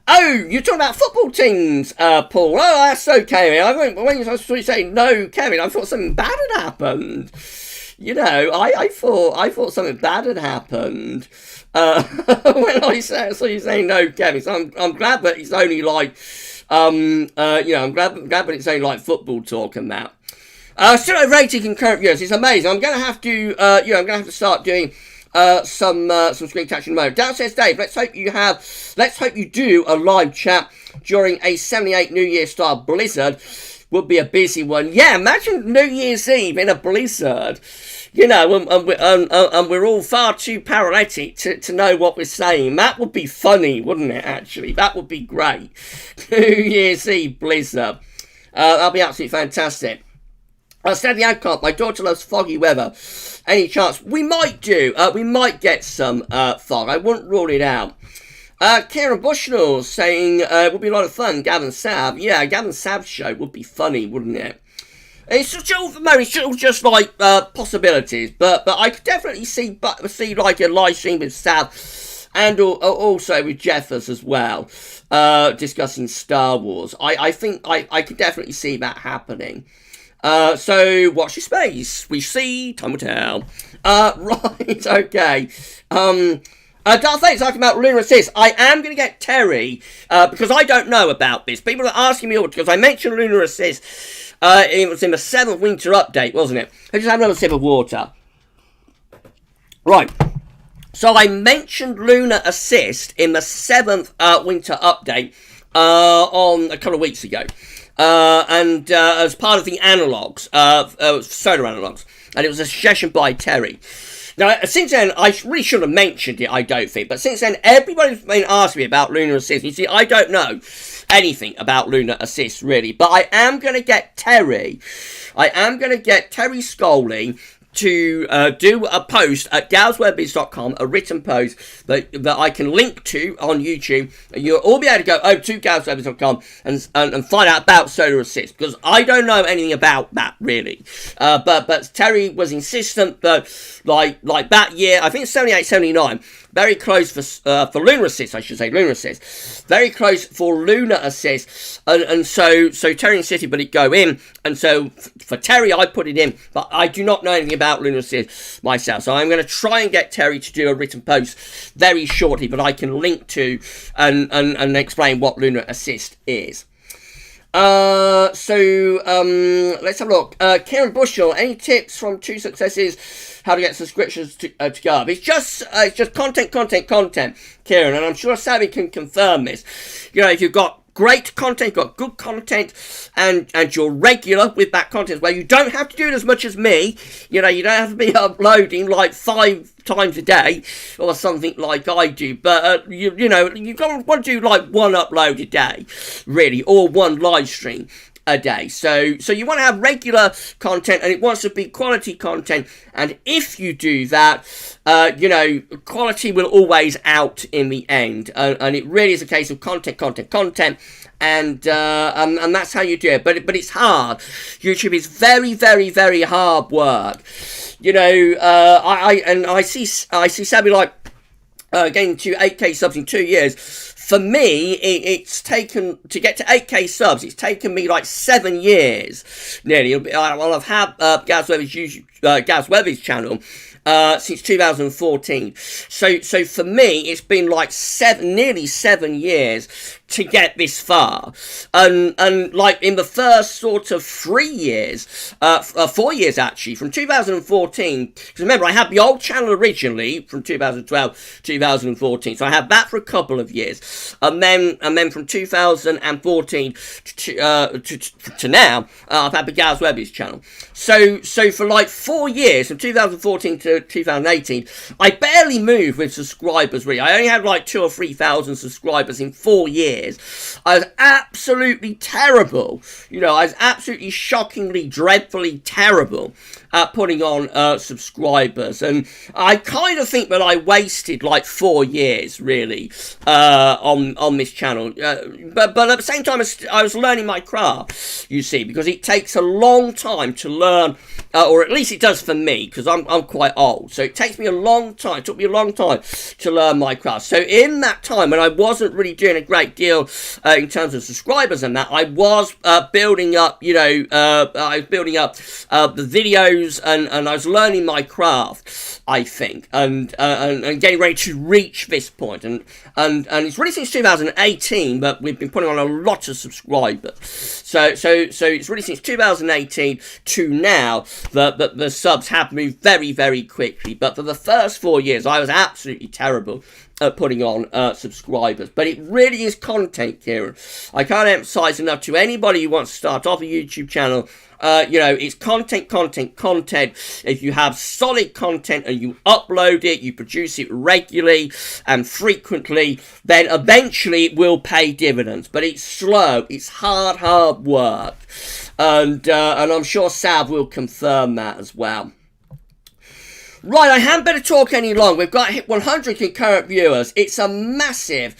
Oh, you're talking about football teams, Paul. Oh, that's okay. When you say no, Kevin, I thought something bad had happened. You know, I thought something bad had happened when I saw you saying no, Kevin. So I'm glad that it's only like, you know, I'm glad that it's only like football talk and that. Still at rating concurrent viewers. It's amazing. I'm going to have to, you know, I'm going to have to start doing some screen capture mode. Downstairs Dave, let's hope you do a live chat during a 78 New Year style blizzard. Would be a busy one. Yeah, imagine New Year's Eve in a blizzard. You know, and we're all far too paralytic to know what we're saying. That would be funny, wouldn't it, actually? That would be great. New Year's Eve blizzard. That'll be absolutely fantastic. Steady Adcom, my daughter loves foggy weather. Any chance? We might do. We might get some fog. I wouldn't rule it out. Kieran Bushnell saying it would be a lot of fun. Gavin Sav. Yeah, Gavin Sav's show would be funny, wouldn't it? It's just like possibilities, but I could definitely see like a live stream with Sav and also with Jeffers as well, discussing Star Wars. I think I could definitely see that happening. So watch your space. We see, time will tell. Right, okay. Darth Vader's asking about Lunar Assist. I am going to get Terry, because I don't know about this. People are asking me all, because I mentioned Lunar Assist. It was in the 7th winter update, wasn't it? I just have another sip of water. Right. So I mentioned Lunar Assist in the 7th winter update on a couple of weeks ago. And as part of the analogs, solar analogs. And it was a suggestion by Terry. Now, since then, I really should have mentioned it, I don't think. But since then, everybody's been asking me about Lunar Assist. You see, I don't know anything about Lunar Assist, really. But I am going to get Terry. Scully to do a post at GavsWeatherVids.com, a written post that I can link to on YouTube. You'll all be able to go over to GavsWeatherVids.com and find out about Solar Assist, because I don't know anything about that, really. But Terry was insistent that, like that year, I think it's 78, 79, very close for lunar assist, I should say, lunar assist, very close for lunar assist, and so Terry and City put it go in, and so for Terry I put it in, but I do not know anything about lunar assist myself, so I'm going to try and get Terry to do a written post very shortly, but I can link to and explain what lunar assist is. Let's have a look. Kieran Bushell, any tips from 2 successes? How to get subscriptions to Gov? It's just content, Kieran, and I'm sure Savvy can confirm this. You know, if you've got great content, got good content, and you're regular with that content, where you don't have to do it as much as me. You know, you don't have to be uploading like 5 times a day or something like I do, but you know, you want to do like 1 upload a day, really, or 1 live stream a day. So you want to have regular content, and it wants to be quality content, and if you do that, you know, quality will always out in the end, and it really is a case of content, and that's how you do it. But it's hard. YouTube is very, very, very hard work. You know, I see Sammy like getting to 8K subs in 2 years. For me, it's taken, to get to 8K subs, it's taken me like 7 years, nearly. Well, I've had GavsWeatherVids channel since 2014. So for me, it's been like nearly 7 years to get this far, and like in the first sort of 3 years, 4 years actually, from 2014, because remember I had the old channel originally from 2012 2014, so I had that for a couple of years, and then from 2014 to now, I've had the GavsWeatherVids channel. So for like 4 years, from 2014 to 2018, I barely moved with subscribers, really. I only had like 2,000 or 3,000 subscribers in 4 years. I was absolutely terrible. You know, I was absolutely shockingly, dreadfully terrible at putting on subscribers, and I kind of think that I wasted like 4 years, really, on this channel. But at the same time, I was learning my craft, you see, because it takes a long time to learn, or at least it does for me, because I'm quite old. So it takes me a long time. It took me a long time to learn my craft. So in that time, when I wasn't really doing a great deal in terms of subscribers and that, I was building up, you know, I was building up the videos, and I was learning my craft, I think, and getting ready to reach this point. And it's really since 2018 that we've been putting on a lot of subscribers. So it's really since 2018 to now that the subs have moved very, very quickly. But for the first 4 years, I was absolutely terrible at putting on subscribers. But it really is content, Kieran. I can't emphasize enough to anybody who wants to start off a YouTube channel. You know, it's content. If you have solid content and you upload it, you produce it regularly and frequently, then eventually it will pay dividends. But it's slow. It's hard work. And I'm sure Sav will confirm that as well. Right, I hadn't better talk any longer. We've got 100 concurrent viewers. It's a massive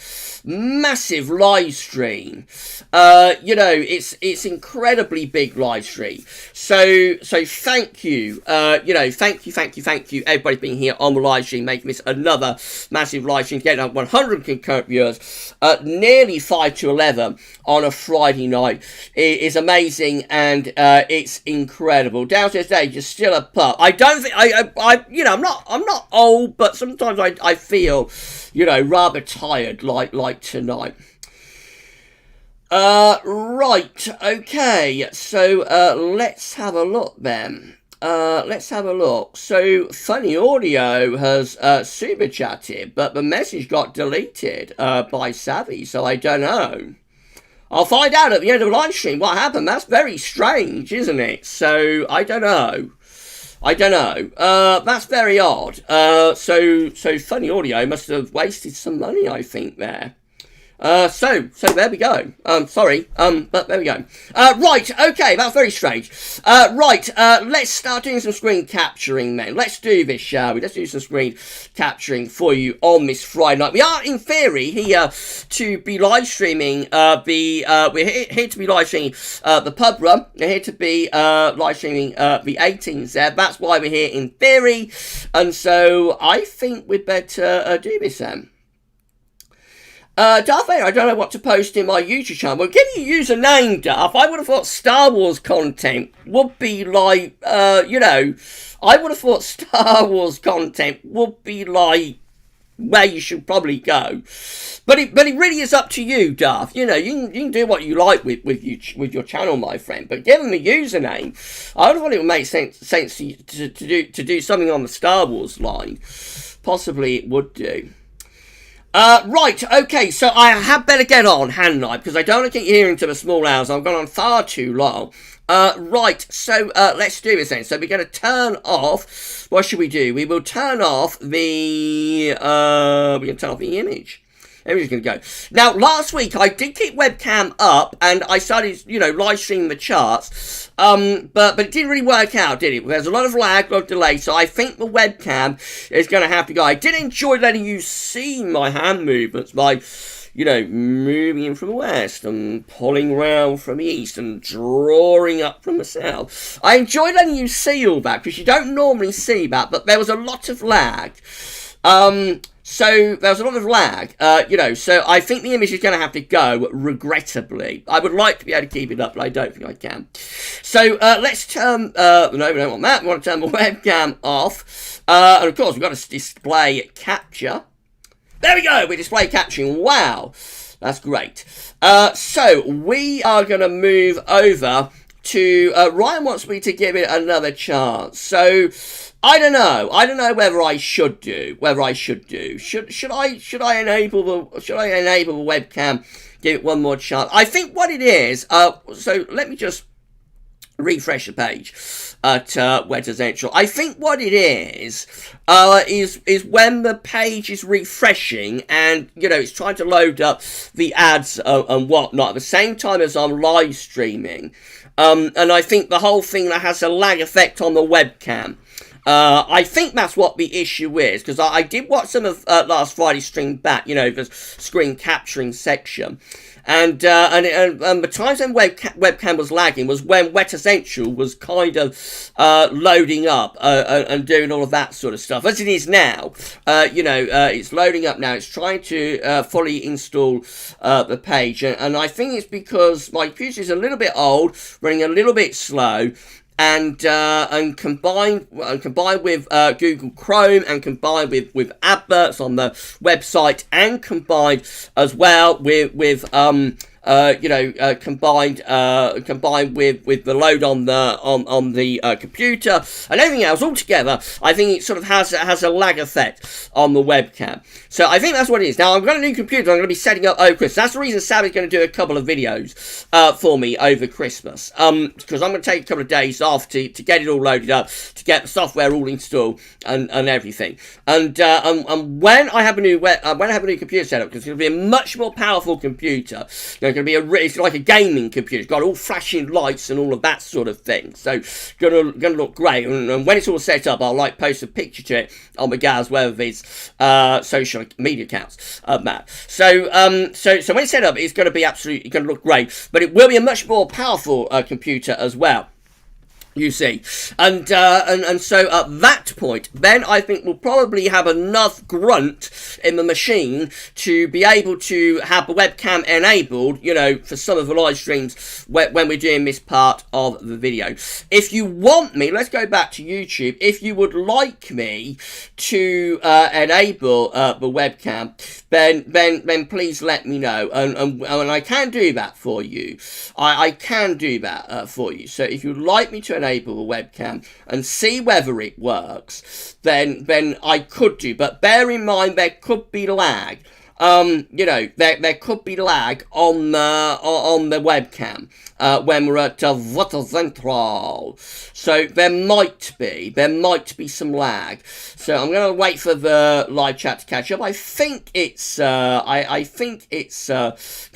live stream. You know, it's incredibly big live stream. So thank you. You know, thank you, everybody being here on the live stream, making this another massive live stream, getting up 100 concurrent viewers, nearly 5 to 11 on a Friday night. It is amazing, and it's incredible. Downstairs Dave, you're still a pup. I don't think I you know, I'm not old, but sometimes I feel, you know, rather tired, like tonight. Right, okay, so let's have a look then. Let's have a look. So Funny Audio has super chatted, but the message got deleted by Savvy, so I don't know. I'll find out at the end of the live stream what happened. That's very strange, isn't it? So I don't know. That's very odd. So Funny Audio must have wasted some money, I think, there. So there we go. Sorry, but there we go. Right, okay, that's very strange. Right, let's start doing some screen capturing then. Let's do this, shall we? Let's do some screen capturing for you on this Friday night. We are, in theory, here to be live streaming we're here to be live streaming the pub run. We're here to be live streaming the 18Z. That's why we're here in theory. And so I think we'd better do this then. Darth Vader, I don't know what to post in my YouTube channel. Well, give you a username, Darth. I would have thought Star Wars content would be like, I would have thought Star Wars content would be like where you should probably go. But it really is up to you, Darth. You can do what you like with your channel, my friend. But given the username, I would have thought it would make sense to do something on the Star Wars line. Possibly it would do. Right, okay, so I had better get on, hadn't I? Because I don't want to keep hearing to the small hours. I've gone on far too long. Right, so let's do this then. So we're going to turn off, what should we do? We will turn off the, we're going to turn off the image. Everything's going to go. Now, last week, I did keep webcam up, and I started, live streaming the charts, but it didn't really work out, did it? There's a lot of lag, a lot of delay, so I think the webcam is going to have to go. I did enjoy letting you see my hand movements by, moving in from the west, and pulling round from the east, and drawing up from the south. I enjoyed letting you see all that, because you don't normally see that, but there was a lot of lag. So there was a lot of lag, so I think the image is going to have to go, regrettably. I would like to be able to keep it up, but I don't think I can. So let's turn, no, we don't want that. We want to turn the webcam off. And of course, we've got to display capture. There we go, we're display capturing. Wow, that's great. So we are going to move over to, Ryan wants me to give it another chance. So I don't know whether I should do. Should I enable the webcam, give it one more chance? I think what it is, so let me just refresh the page at Weather Central. I think what it is when the page is refreshing and it's trying to load up the ads and whatnot at the same time as I'm live streaming, and I think the whole thing that has a lag effect on the webcam. I think that's what the issue is, because I did watch some of last Friday's stream back, the screen capturing section, and the times when webcam was lagging was when Wet Essential was kind of loading up and doing all of that sort of stuff. As it is now, it's loading up now. It's trying to fully install the page, and I think it's because my computer is a little bit old, running a little bit slow. And combined with Google Chrome, and combined with adverts on the website, and combined as well with combined with the load on the computer and everything else all together, I think it sort of has a lag effect on the webcam. So I think that's what it is. Now, I've got a new computer I'm going to be setting up over Christmas. That's the reason Sally's going to do a couple of videos for me over Christmas. Because I'm going to take a couple of days off to get it all loaded up, to get the software all installed and everything. And when I have a new computer set up, because it's going to be a much more powerful computer. It's going to be it's like a gaming computer. It's got all flashing lights and all of that sort of thing. So it's going to look great. And when it's all set up, I'll post a picture to it on the GavsWeatherVids social media accounts of that. So when it's set up, it's going to be absolutely going to look great. But it will be a much more powerful computer as well. You see, and so at that point, then I think we'll probably have enough grunt in the machine to be able to have the webcam enabled, for some of the live streams when we're doing this part of the video. If you want me, let's go back to YouTube. If you would like me to enable the webcam, then please let me know, and I can do that for you. I can do that for you. So if you'd like me to enable the webcam and see whether it works, then I could do. But bear in mind there could be lag. There could be lag on the webcam. when we're at Water Central. So there might be some lag. So I'm going to wait for the live chat to catch up. I think it's going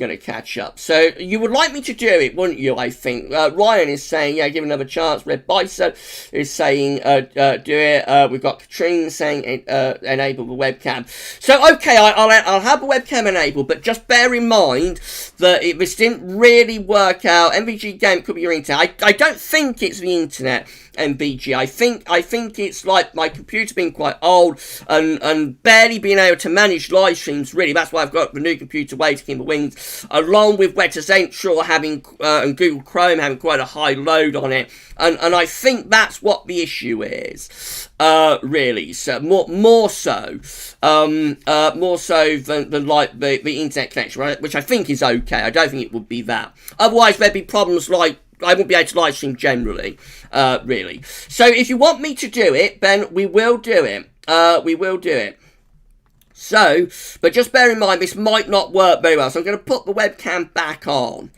to catch up. So you would like me to do it, wouldn't you? I think Ryan is saying, yeah, give another chance. Red Bison is saying, do it. We've got Katrine saying, enable the webcam. So okay, I'll have the webcam enabled, but just bear in mind that if this didn't really work out, MVG game could be your internet. I don't think it's the internet, MVG. I think it's like my computer being quite old and barely being able to manage live streams, really. That's why I've got the new computer waiting in the wings, along with Wetter Central having and Google Chrome having quite a high load on it. And I think that's what the issue is, really. So more so than like the internet connection, right? Which I think is okay. I don't think it would be that. Otherwise, there'd be problems like I won't be able to live stream generally, really. So if you want me to do it, then we will do it. We will do it. So, but just bear in mind, this might not work very well. So I'm going to put the webcam back on.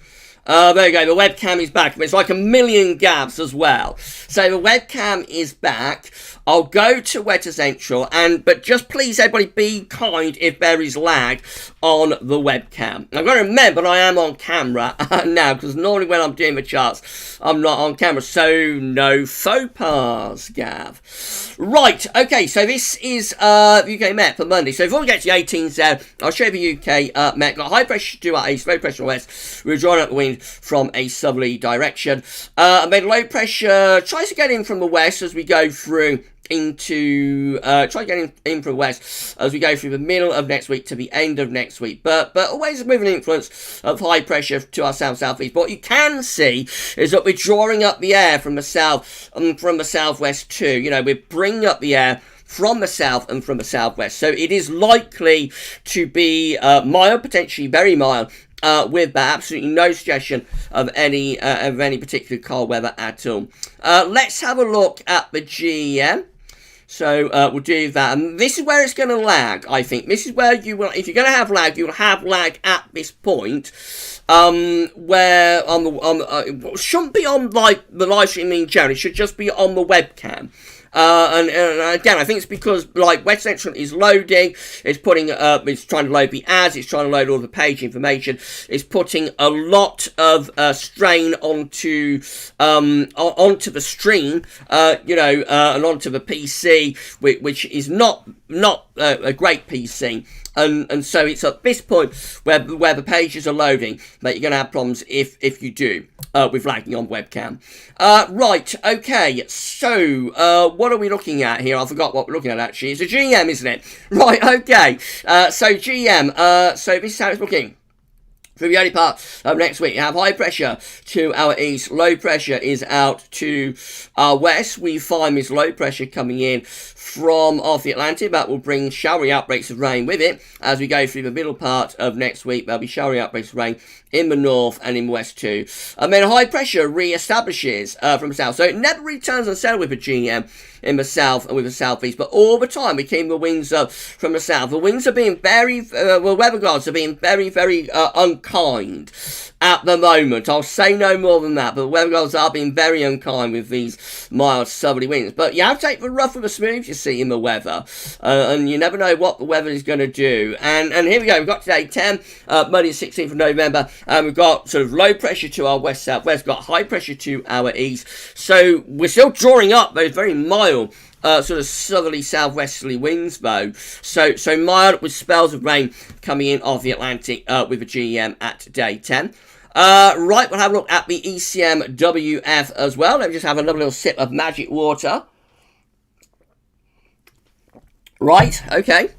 There you go, the webcam is back. It's like a million Gavs as well. So the webcam is back. I'll go to Wetter Central, but just please, everybody, be kind if there is lag on the webcam. I've got to remember I am on camera now, because normally when I'm doing the charts, I'm not on camera. So no faux pas, Gav. Right, okay, so this is UK Met for Monday. So before we get to the 18Z, I'll show you the UK Met. Got high pressure to our east, low pressure west. We're drawing up the wind from a southerly direction. And then low pressure tries to get in from the west as we go through into try getting in from the west as we go through the middle of next week to the end of next week, but always with an influence of high pressure to our south-southeast. But what you can see is that we're drawing up the air from the south and from the southwest too. You know, we're bringing up the air from the south and from the southwest, so it is likely to be mild, potentially very mild, with that. Absolutely no suggestion of any particular cold weather at all. Let's have a look at the GEM. So we'll do that, and this is where it's going to lag. I think this is where you will, if you're going to have lag, you'll have lag at this point, where it shouldn't be on like the live stream in general. It should just be on the webcam. And again, I think it's because like West Central is loading, it's putting it's trying to load the ads, it's trying to load all the page information, it's putting a lot of strain onto the stream, and onto the PC, which is not a great PC. And so it's at this point where the pages are loading that you're going to have problems if you do with lagging on webcam. Right, okay, so what are we looking at here? I forgot what we're looking at actually. It's a GM, isn't it? Right, okay, so GM, so this is how it's looking. For the early part of next week, you have high pressure to our east, low pressure is out to our west. We find this low pressure coming in from off the Atlantic. That will bring showery outbreaks of rain with it. As we go through the middle part of next week, there'll be showery outbreaks of rain in the north and in the west too. And then high pressure re-establishes from the south. So it never returns and settle with a GM in the south and with the southeast, but all the time we keep the winds up from the south. The winds are being very, weather gods are being very, very unkind at the moment. I'll say no more than that, but the weather gods are being very unkind with these mild southerly winds. But you have to take the rough with the smooth, you see, in the weather, and you never know what the weather is going to do. And here we go, we've got today 10, Monday 16th of November, and we've got sort of low pressure to our west-southwest, got high pressure to our east, so we're still drawing up those very mild sort of southerly southwesterly winds though, so mild with spells of rain coming in off the Atlantic with a GEM at day 10. Right, we'll have a look at the ECMWF as well. Let me just have another little sip of magic water. Right, okay.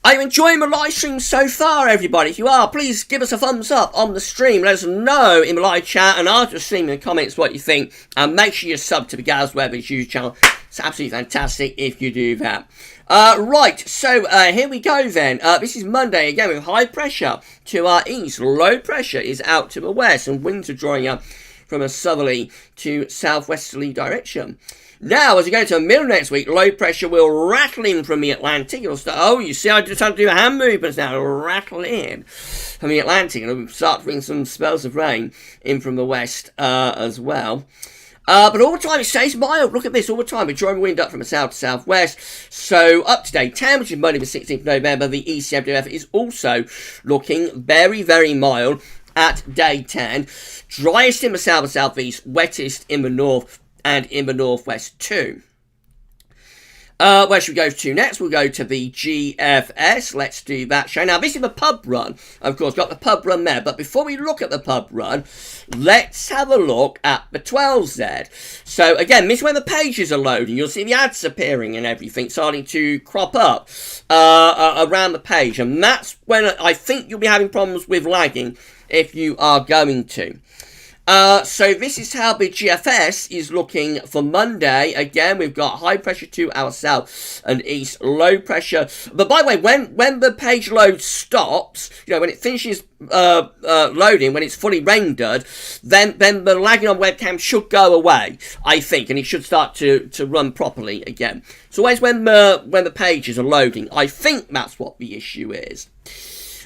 Are you enjoying the live stream so far, everybody? If you are, please give us a thumbs up on the stream. Let us know in the live chat and after the stream in the comments what you think. And make sure you sub to the GavsWeatherVids YouTube channel. It's absolutely fantastic if you do that. Right, so here we go then. This is Monday, again with high pressure to our east. Low pressure is out to the west and winds are drawing up from a southerly to southwesterly direction. Now, as we go to the middle of next week, low pressure will rattle in from the Atlantic. It'll start, oh, you see, I just have to do hand movements now. It'll rattle in from the Atlantic, and it'll start to bring some spells of rain in from the west as well. But all the time it stays mild. Look at this, all the time. We're drawing wind up from the south to southwest. So up to day 10, which is Monday the 16th of November, the ECMWF is also looking very, very mild at day 10. Driest in the south and southeast, wettest in the north and in the northwest too. Where should we go to next? We'll go to the GFS. Let's do that show. Now, this is the pub run. Of course, got the pub run there. But before we look at the pub run, let's have a look at the 12Z. So, again, this is when the pages are loading. You'll see the ads appearing and everything starting to crop up around the page. And that's when I think you'll be having problems with lagging if you are going to. So this is how the GFS is looking for Monday. Again, we've got high pressure to our south and east, low pressure. But by the way, when the page load stops, you know, when it finishes loading, when it's fully rendered, then the lagging on webcam should go away, I think, and it should start to run properly again. So always when the pages are loading, I think that's what the issue is.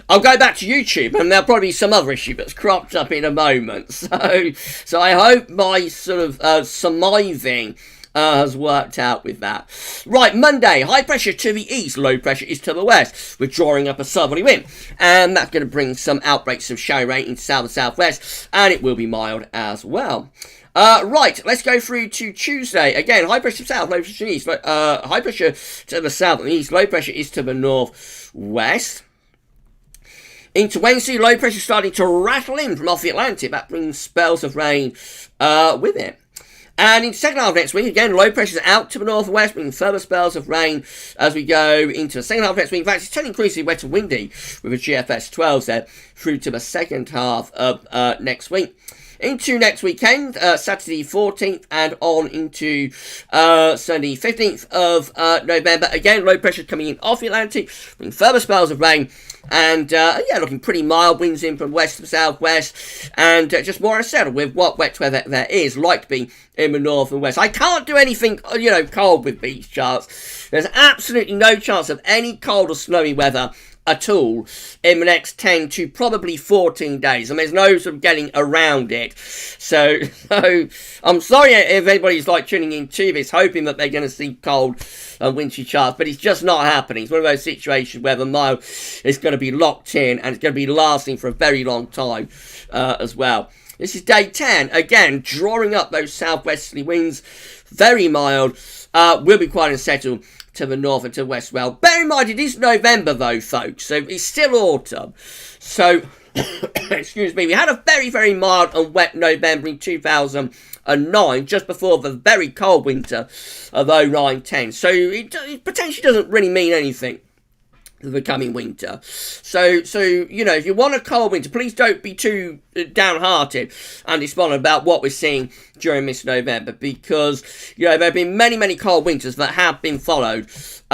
I'll go back to YouTube, and there'll probably be some other issue that's cropped up in a moment. So I hope my sort of surmising has worked out with that. Right, Monday, high pressure to the east, low pressure is to the west. We're drawing up a southerly wind, and that's going to bring some outbreaks of shower rain into south and southwest, and it will be mild as well. Right, let's go through to Tuesday. Again, high pressure to south, low pressure to east. High pressure to the south and east, low pressure is to the northwest. Into Wednesday, low pressure starting to rattle in from off the Atlantic. That brings spells of rain with it. And in the second half of next week, again, low pressure is out to the northwest, bringing further spells of rain as we go into the second half of next week. In fact, it's turning increasingly wet and windy with a GFS 12 there through to the second half of next week. Into next weekend, Saturday 14th and on into Sunday 15th of November. Again, low pressure coming in off the Atlantic, bringing further spells of rain. And, yeah, looking pretty mild. Winds in from west to southwest. And just more unsettled with what wet weather there is, like to be in the north and west. I can't do anything, you know, cold with these charts. There's absolutely no chance of any cold or snowy weather at all in the next 10 to probably 14 days, and there's no sort of getting around it. So I'm sorry if anybody's like tuning into this hoping that they're going to see cold and wintry charts, but it's just not happening. It's one of those situations where the mild is going to be locked in and it's going to be lasting for a very long time as well. This is day 10. Again, drawing up those southwesterly winds, very mild, will be quite unsettled to the north and to the west. Well, bear in mind it is November though, folks, so it's still autumn. So, excuse me, we had a very, very mild and wet November in 2009, just before the very cold winter of 09-10. So it potentially doesn't really mean anything the coming winter. So you know, if you want a cold winter, please don't be too downhearted and despondent about what we're seeing during this November, because you know there have been many cold winters that have been followed preceded,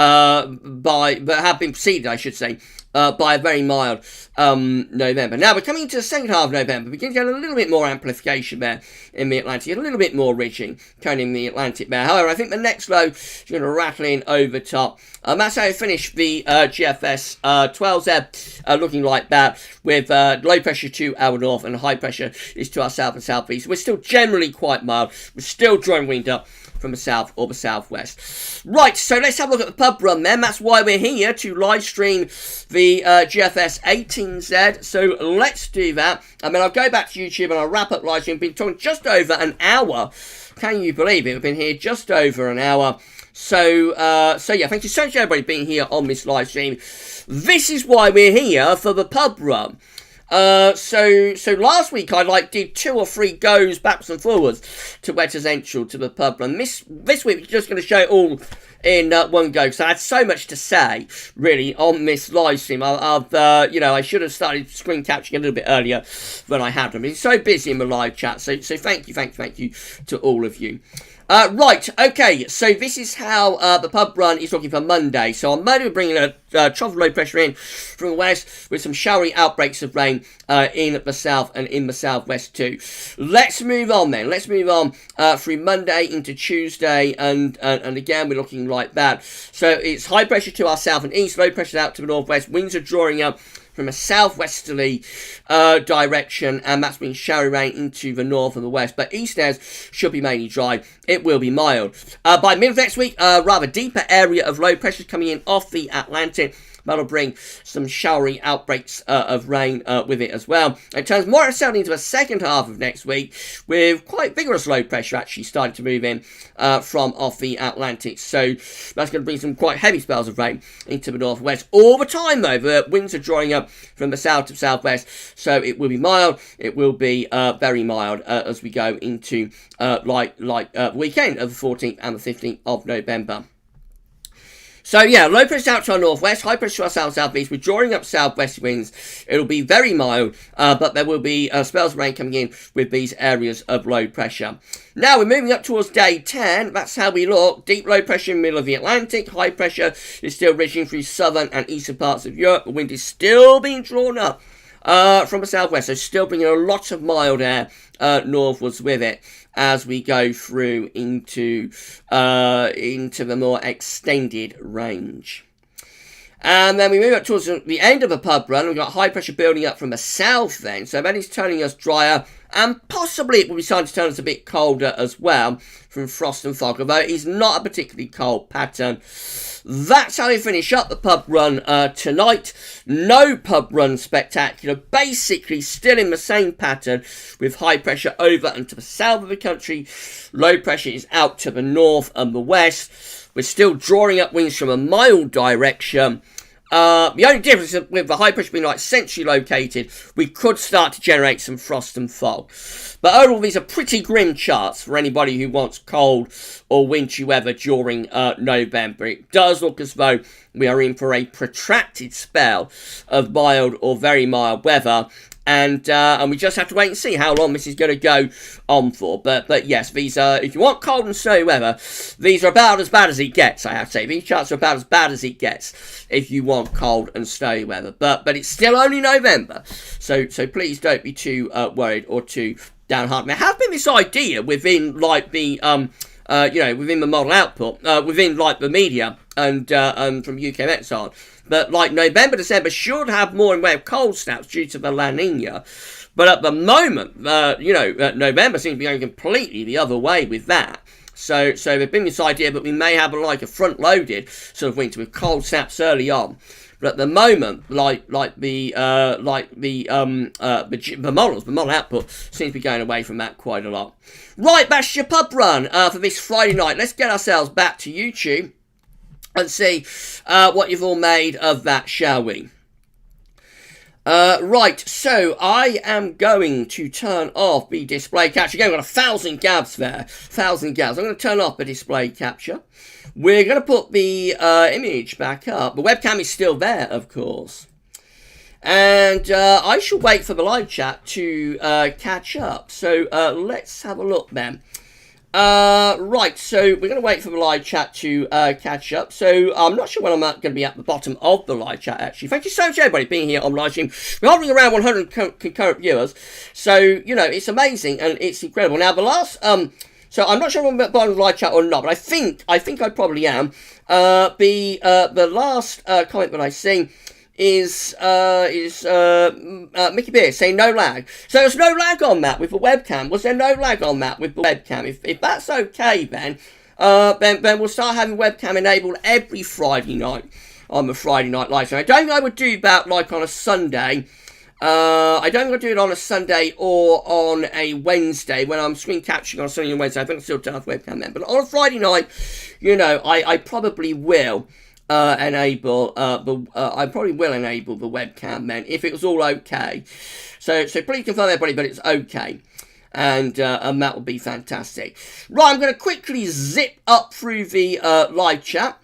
I should say, by a very mild November. Now we're coming into the second half of November. We can get a little bit more amplification there in the Atlantic, a little bit more ridging coming in the Atlantic there. However, I think the next low is going to rattle in over top. That's how I finish the GFS 12Z, looking like that, with low pressure to our north and high pressure is to our south and southeast. We're still generally quite mild. We're still drawing wind up from the south or the southwest. Right, so let's have a look at the pub run then. That's why we're here, to live stream the GFS 18Z. So let's do that. And then I'll go back to YouTube and I'll wrap up live stream. We've been talking just over an hour. Can you believe it? We've been here just over an hour. So yeah, thank you so much everybody being here on this live stream. This is why we're here, for the pub run. So last week I did 2 or 3 goes backwards and forwards to Wetter Central to the pub run. This week we're just going to show it all in one go, because I had so much to say really on this live stream. I should have started screen capturing a little bit earlier than I had. I've been so busy in the live chat. So thank you to all of you. Right, okay, so this is how the pub run is looking for Monday. So on Monday we're bringing a trough of low pressure in from the west with some showery outbreaks of rain in the south and in the southwest too. Let's move on then. Let's move on through Monday into Tuesday, and again we're looking like that. So it's high pressure to our south and east, low pressure out to the northwest. Winds are drawing up from a southwesterly direction, and that's been showery rain into the north and the west, but east airs should be mainly dry. It will be mild. By middle of next week, a rather deeper area of low pressure coming in off the Atlantic. That'll bring some showery outbreaks of rain with it as well. It turns more unsettled into the second half of next week, with quite vigorous low pressure actually starting to move in from off the Atlantic. So that's going to bring some quite heavy spells of rain into the northwest. All the time, though, the winds are drawing up from the south to southwest, so it will be mild. It will be very mild as we go into the weekend of the 14th and the 15th of November. So yeah, low pressure out to our northwest, high pressure to our south-southeast. We're drawing up southwest winds. It'll be very mild, but there will be spells of rain coming in with these areas of low pressure. Now we're moving up towards day 10. That's how we look. Deep low pressure in the middle of the Atlantic. High pressure is still reaching through southern and eastern parts of Europe. The wind is still being drawn up from the southwest, so still bringing a lot of mild air northwards with it as we go through into the more extended range. And then we move up towards the end of the pub run. We've got high pressure building up from the south then, so that is turning us drier, and possibly it will be starting to turn us a bit colder as well from frost and fog, although it is not a particularly cold pattern. That's how we finish up the pub run tonight. No pub run spectacular, basically still in the same pattern with high pressure over and to the south of the country. Low pressure is out to the north and the west. We're still drawing up winds from a mild direction. The only difference is with the high pressure being like centrally located, we could start to generate some frost and fog. But overall, these are pretty grim charts for anybody who wants cold or wintry weather during November. It does look as though we are in for a protracted spell of mild or very mild weather. And we just have to wait and see how long this is going to go on for. But yes, these are, if you want cold and snowy weather, these are about as bad as it gets, I have to say. These charts are about as bad as it gets if you want cold and snowy weather. But it's still only November, so please don't be too worried or too downhearted. There has been this idea within like the within the model output, within like the media and from UK Met's on, but like November, December should have more in way of cold snaps due to the La Nina. But at the moment, November seems to be going completely the other way with that. So there's been this idea that we may have like a front-loaded sort of winter with cold snaps early on. But at the moment, the model output seems to be going away from that quite a lot. Right, that's your pub run for this Friday night. Let's get ourselves back to YouTube and see what you've all made of that, shall we? Right, so I am going to turn off the display capture. Again, we've got 1,000 Gavs there. 1,000 Gavs. I'm going to turn off the display capture. We're going to put the image back up. The webcam is still there, of course. And I shall wait for the live chat to catch up. So let's have a look then. Right, so we're going to wait for the live chat to catch up. So I'm not sure when I'm going to be at the bottom of the live chat, actually. Thank you so much, everybody, being here on live stream. We're hovering around 100 concurrent viewers. So, you know, it's amazing and it's incredible. Now, the last... so I'm not sure if I'm at the bottom of the live chat or not, but I think I probably am. The last comment that I see is Mickey Beer saying no lag. So there's no lag on that with the webcam. Was there no lag on that with the webcam? If that's okay, then we'll start having webcam enabled every Friday night on the Friday night live stream. I don't think I would do that like on a Sunday. I don't think I'll do it on a Sunday or on a Wednesday when I'm screen capturing on Sunday and Wednesday. I think I'll still turn off webcam then. But on a Friday night, you know, I probably will enable I probably will enable the webcam then if it was all okay. So please confirm everybody, but it's okay. And that would be fantastic. Right, I'm going to quickly zip up through the live chat.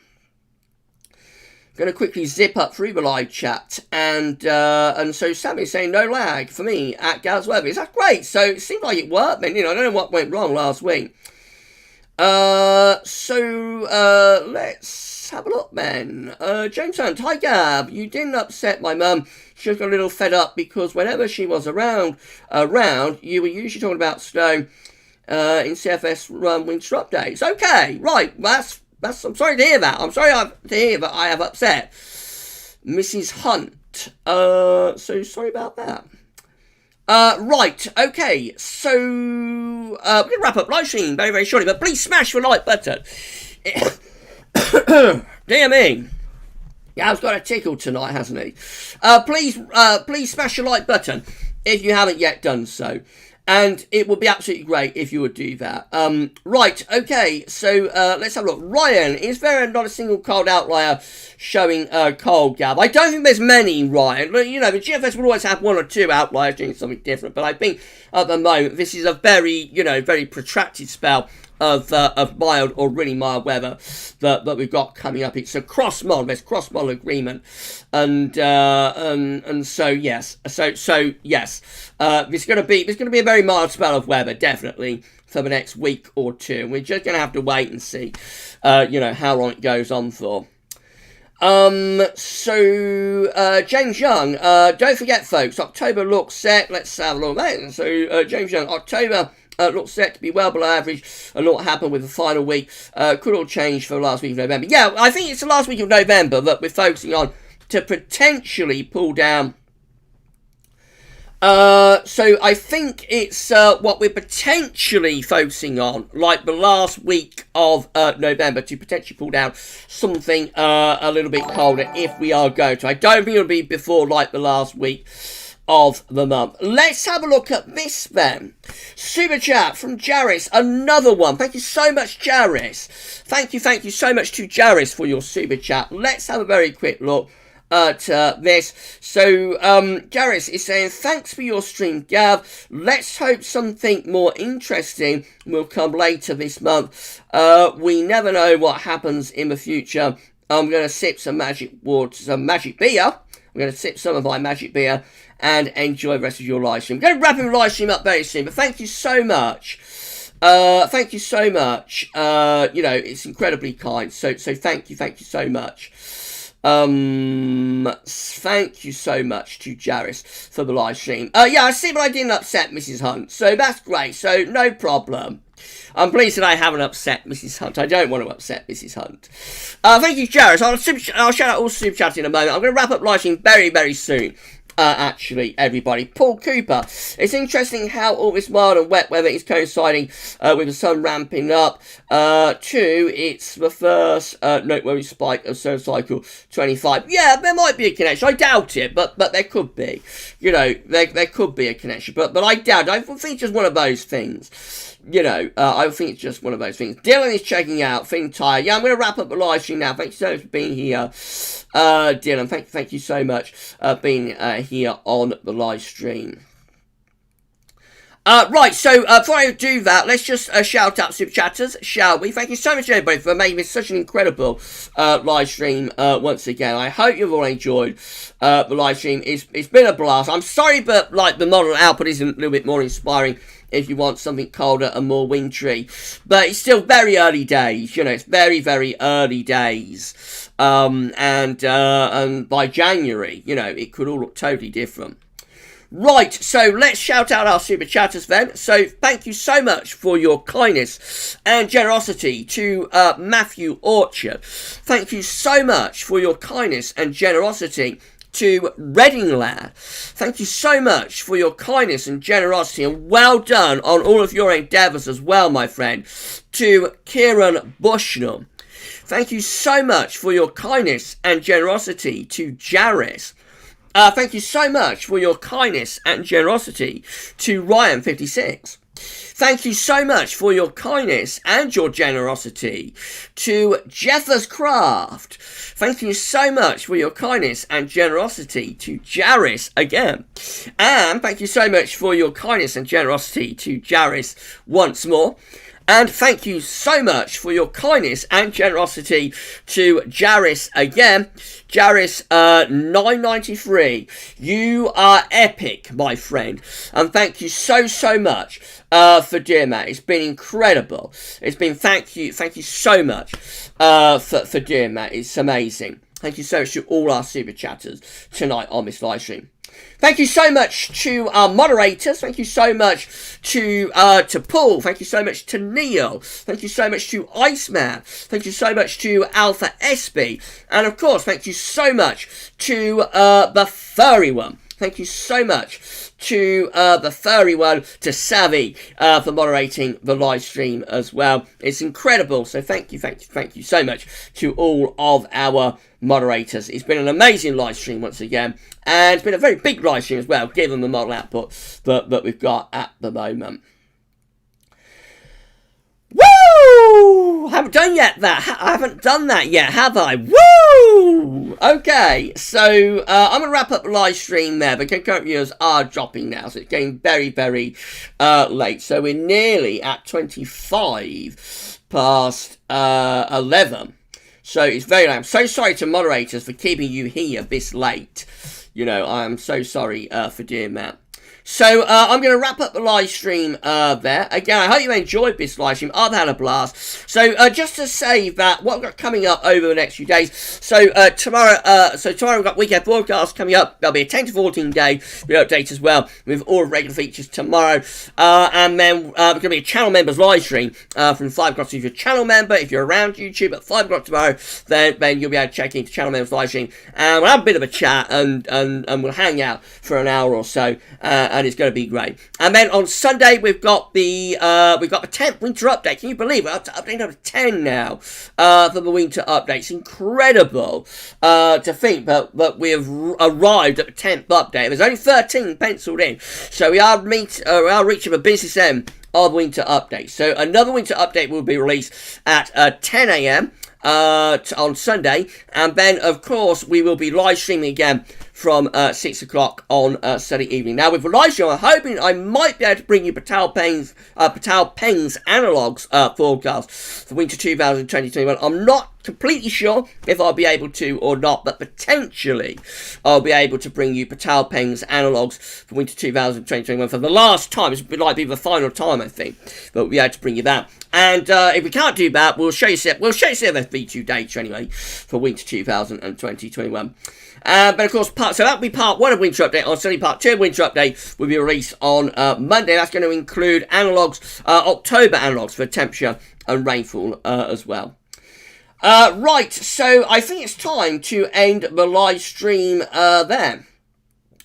Going to quickly zip up through the live chat, and so Sammy's saying no lag for me at GavsWeatherVids. That's great. So it seemed like it worked, man. You know, I don't know what went wrong last week. Let's have a look then. James Hunt, hi Gab, you didn't upset my mum. She just got a little fed up because whenever she was around, you were usually talking about snow in CFS winter updates. Okay, right, that's. I'm sorry to hear that. I'm sorry to hear that I have upset Mrs. Hunt. So sorry about that. Right, okay, so we're going to wrap up live stream very, very shortly, but please smash the like button. Dear me. Yeah, I've got a tickle tonight, hasn't he? Please smash the like button if you haven't yet done so. And it would be absolutely great if you would do that. Right, okay, so let's have a look. Ryan, is there not a single cold outlier showing cold, Gab? I don't think there's many, Ryan. You know, the GFS will always have one or two outliers doing something different. But I think at the moment, this is a very, very protracted spell of mild or really mild weather that we've got coming up. It's a cross-mod, there's cross-mod agreement, and so yes, so yes, there's going to be a very mild spell of weather definitely for the next week or two. We're just going to have to wait and see, how long it goes on for. James Young, don't forget, folks, October looks set. Let's have a look at that. So James Young, October. Looks set to be well below average. A lot happened with the final week. Could all change for the last week of November. Yeah, I think it's the last week of November that we're focusing on to potentially pull down. So I think it's what we're potentially focusing on, like the last week of November, to potentially pull down something a little bit colder if we are going to. I don't think it'll be before like the last week of the month. Let's have a look at this then. Super chat from Jaris, another one. Thank you so much, Jaris. Thank you so much to Jaris for your super chat. Let's have a very quick look at this. So Jaris is saying, thanks for your stream, Gav. Let's hope something more interesting will come later this month. We never know what happens in the future. I'm going to sip some magic water, some magic beer. I'm going to sip some of my magic beer and enjoy the rest of your live stream. I'm going to wrap the live stream up very soon, but thank you so much. Thank you so much. It's incredibly kind. So thank you so much. Thank you so much to Jaris for the live stream. Yeah, I see, but I didn't upset Mrs. Hunt, so that's great. So no problem. I'm pleased that I haven't upset Mrs. Hunt. I don't want to upset Mrs. Hunt. Thank you, Jaris. I'll shout out all super chats in a moment. I'm going to wrap up live stream very, very soon. Actually, everybody. Paul Cooper. It's interesting how all this mild and wet weather is coinciding with the sun ramping up. It's the first noteworthy spike of solar cycle 25. Yeah, there might be a connection. I doubt it, but there could be. There could be a connection, but I doubt it. I think it's just one of those things. I think it's just one of those things. Dylan is checking out, feeling tired. Yeah, I'm going to wrap up the live stream now. Thank you so much for being here. Dylan, thank you so much for being here on the live stream. Right, so before I do that, let's just shout out super chatters, shall we? Thank you so much, everybody, for making this such an incredible live stream once again. I hope you've all enjoyed the live stream. It's been a blast. I'm sorry, but the model output isn't a little bit more inspiring if you want something colder and more wintry. But it's still very early days, it's very, very early days. And by January, it could all look totally different. Right, so let's shout out our super chatters then. So thank you so much for your kindness and generosity to Matthew Orchard. Thank you so much for your kindness and generosity to Reading Lad. Thank you so much for your kindness and generosity, and well done on all of your endeavours as well, my friend, to Kieran Bushnell. Thank you so much for your kindness and generosity to Jaris. Thank you so much for your kindness and generosity to Ryan56. Thank you so much for your kindness and your generosity to Jeffers Craft. Thank you so much for your kindness and generosity to Jaris again. And thank you so much for your kindness and generosity to Jaris once more. And thank you so much for your kindness and generosity to Jaris again. Jaris 993. You are epic, my friend. And thank you so much for doing that. It's been incredible. It's been thank you so much for doing that. It's amazing. Thank you so much to all our super chatters tonight on this live stream. Thank you so much to our moderators. Thank you so much to Paul. Thank you so much to Neil. Thank you so much to Iceman. Thank you so much to Alpha SB. And of course, thank you so much to the Furry One. Thank you so much to the Furry One, to Savvy, for moderating the live stream as well. It's incredible. So thank you so much to all of our moderators. It's been an amazing live stream once again. And it's been a very big live stream as well, given the model output that we've got at the moment. Woo! I haven't done that yet, have I? Woo! Okay, so I'm going to wrap up the live stream there, but concurrent viewers are dropping now, so it's getting very, very late. So we're nearly at 25 past 11. So it's very late. I'm so sorry to moderators for keeping you here this late. You know, I'm so sorry for doing that. So, I'm going to wrap up the live stream there. Again, I hope you enjoyed this live stream. I've had a blast. So, just to say that what we've got coming up over the next few days. So, tomorrow we've got weekend broadcast coming up. There'll be a 10 to 14 day update as well with all the regular features tomorrow. And then, there's going to be a channel members live stream from 5 o'clock. So, if you're a channel member, if you're around YouTube at 5 o'clock tomorrow, then you'll be able to check into channel members live stream. And we'll have a bit of a chat and we'll hang out for an hour or so. And it's going to be great. And then on Sunday we've got the 10th winter update. Can you believe it? We're up to update number 10 now for the winter update. It's incredible to think that we have arrived at the 10th update. There's only 13 penciled in, so we are reaching the business end of winter update. So another winter update will be released at 10 a.m. On Sunday, and then of course we will be live streaming again from 6 o'clock on Sunday evening. Now with the live stream, I'm hoping I might be able to bring you Patal Peng's analogs forecast for winter 2020-21. I'm not completely sure if I'll be able to or not, but potentially I'll be able to bring you Patal Peng's analogs for winter 2020-21 for the last time. It's likely the final time, I think, but we'll be able to bring you that. And if we can't do that, we'll show you the V2 dates anyway for winter 2020-21. But of course, so that'll be part 1 of Winter Update. On Sunday, part 2 of Winter Update will be released on Monday. That's going to include analogs, October analogs for temperature and rainfall as well. Right, so I think it's time to end the live stream there.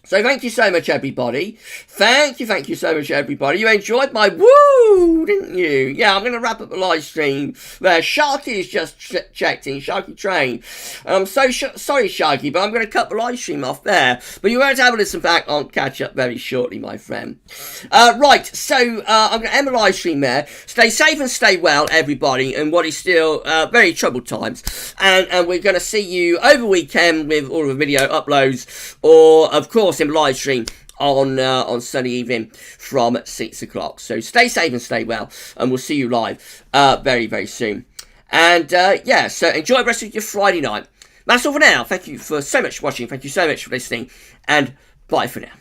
So thank you so much, everybody. Thank you so much, everybody. You enjoyed my woo, didn't you? Yeah, I'm going to wrap up the live stream there. Sharky has just checked in, Sharky Train. I'm so sorry, Sharky, but I'm going to cut the live stream off there. But you won't have a listen back on catch up very shortly, my friend. Right, so I'm going to end the live stream there. Stay safe and stay well, everybody, in what is still very troubled times. And we're going to see you over the weekend with all of the video uploads, or, of course, in live stream on Sunday evening from 6 o'clock. So stay safe and stay well, and we'll see you live very, very soon. And yeah, so enjoy the rest of your Friday night. That's all for now. Thank you so much for watching. Thank you so much for listening, and bye for now.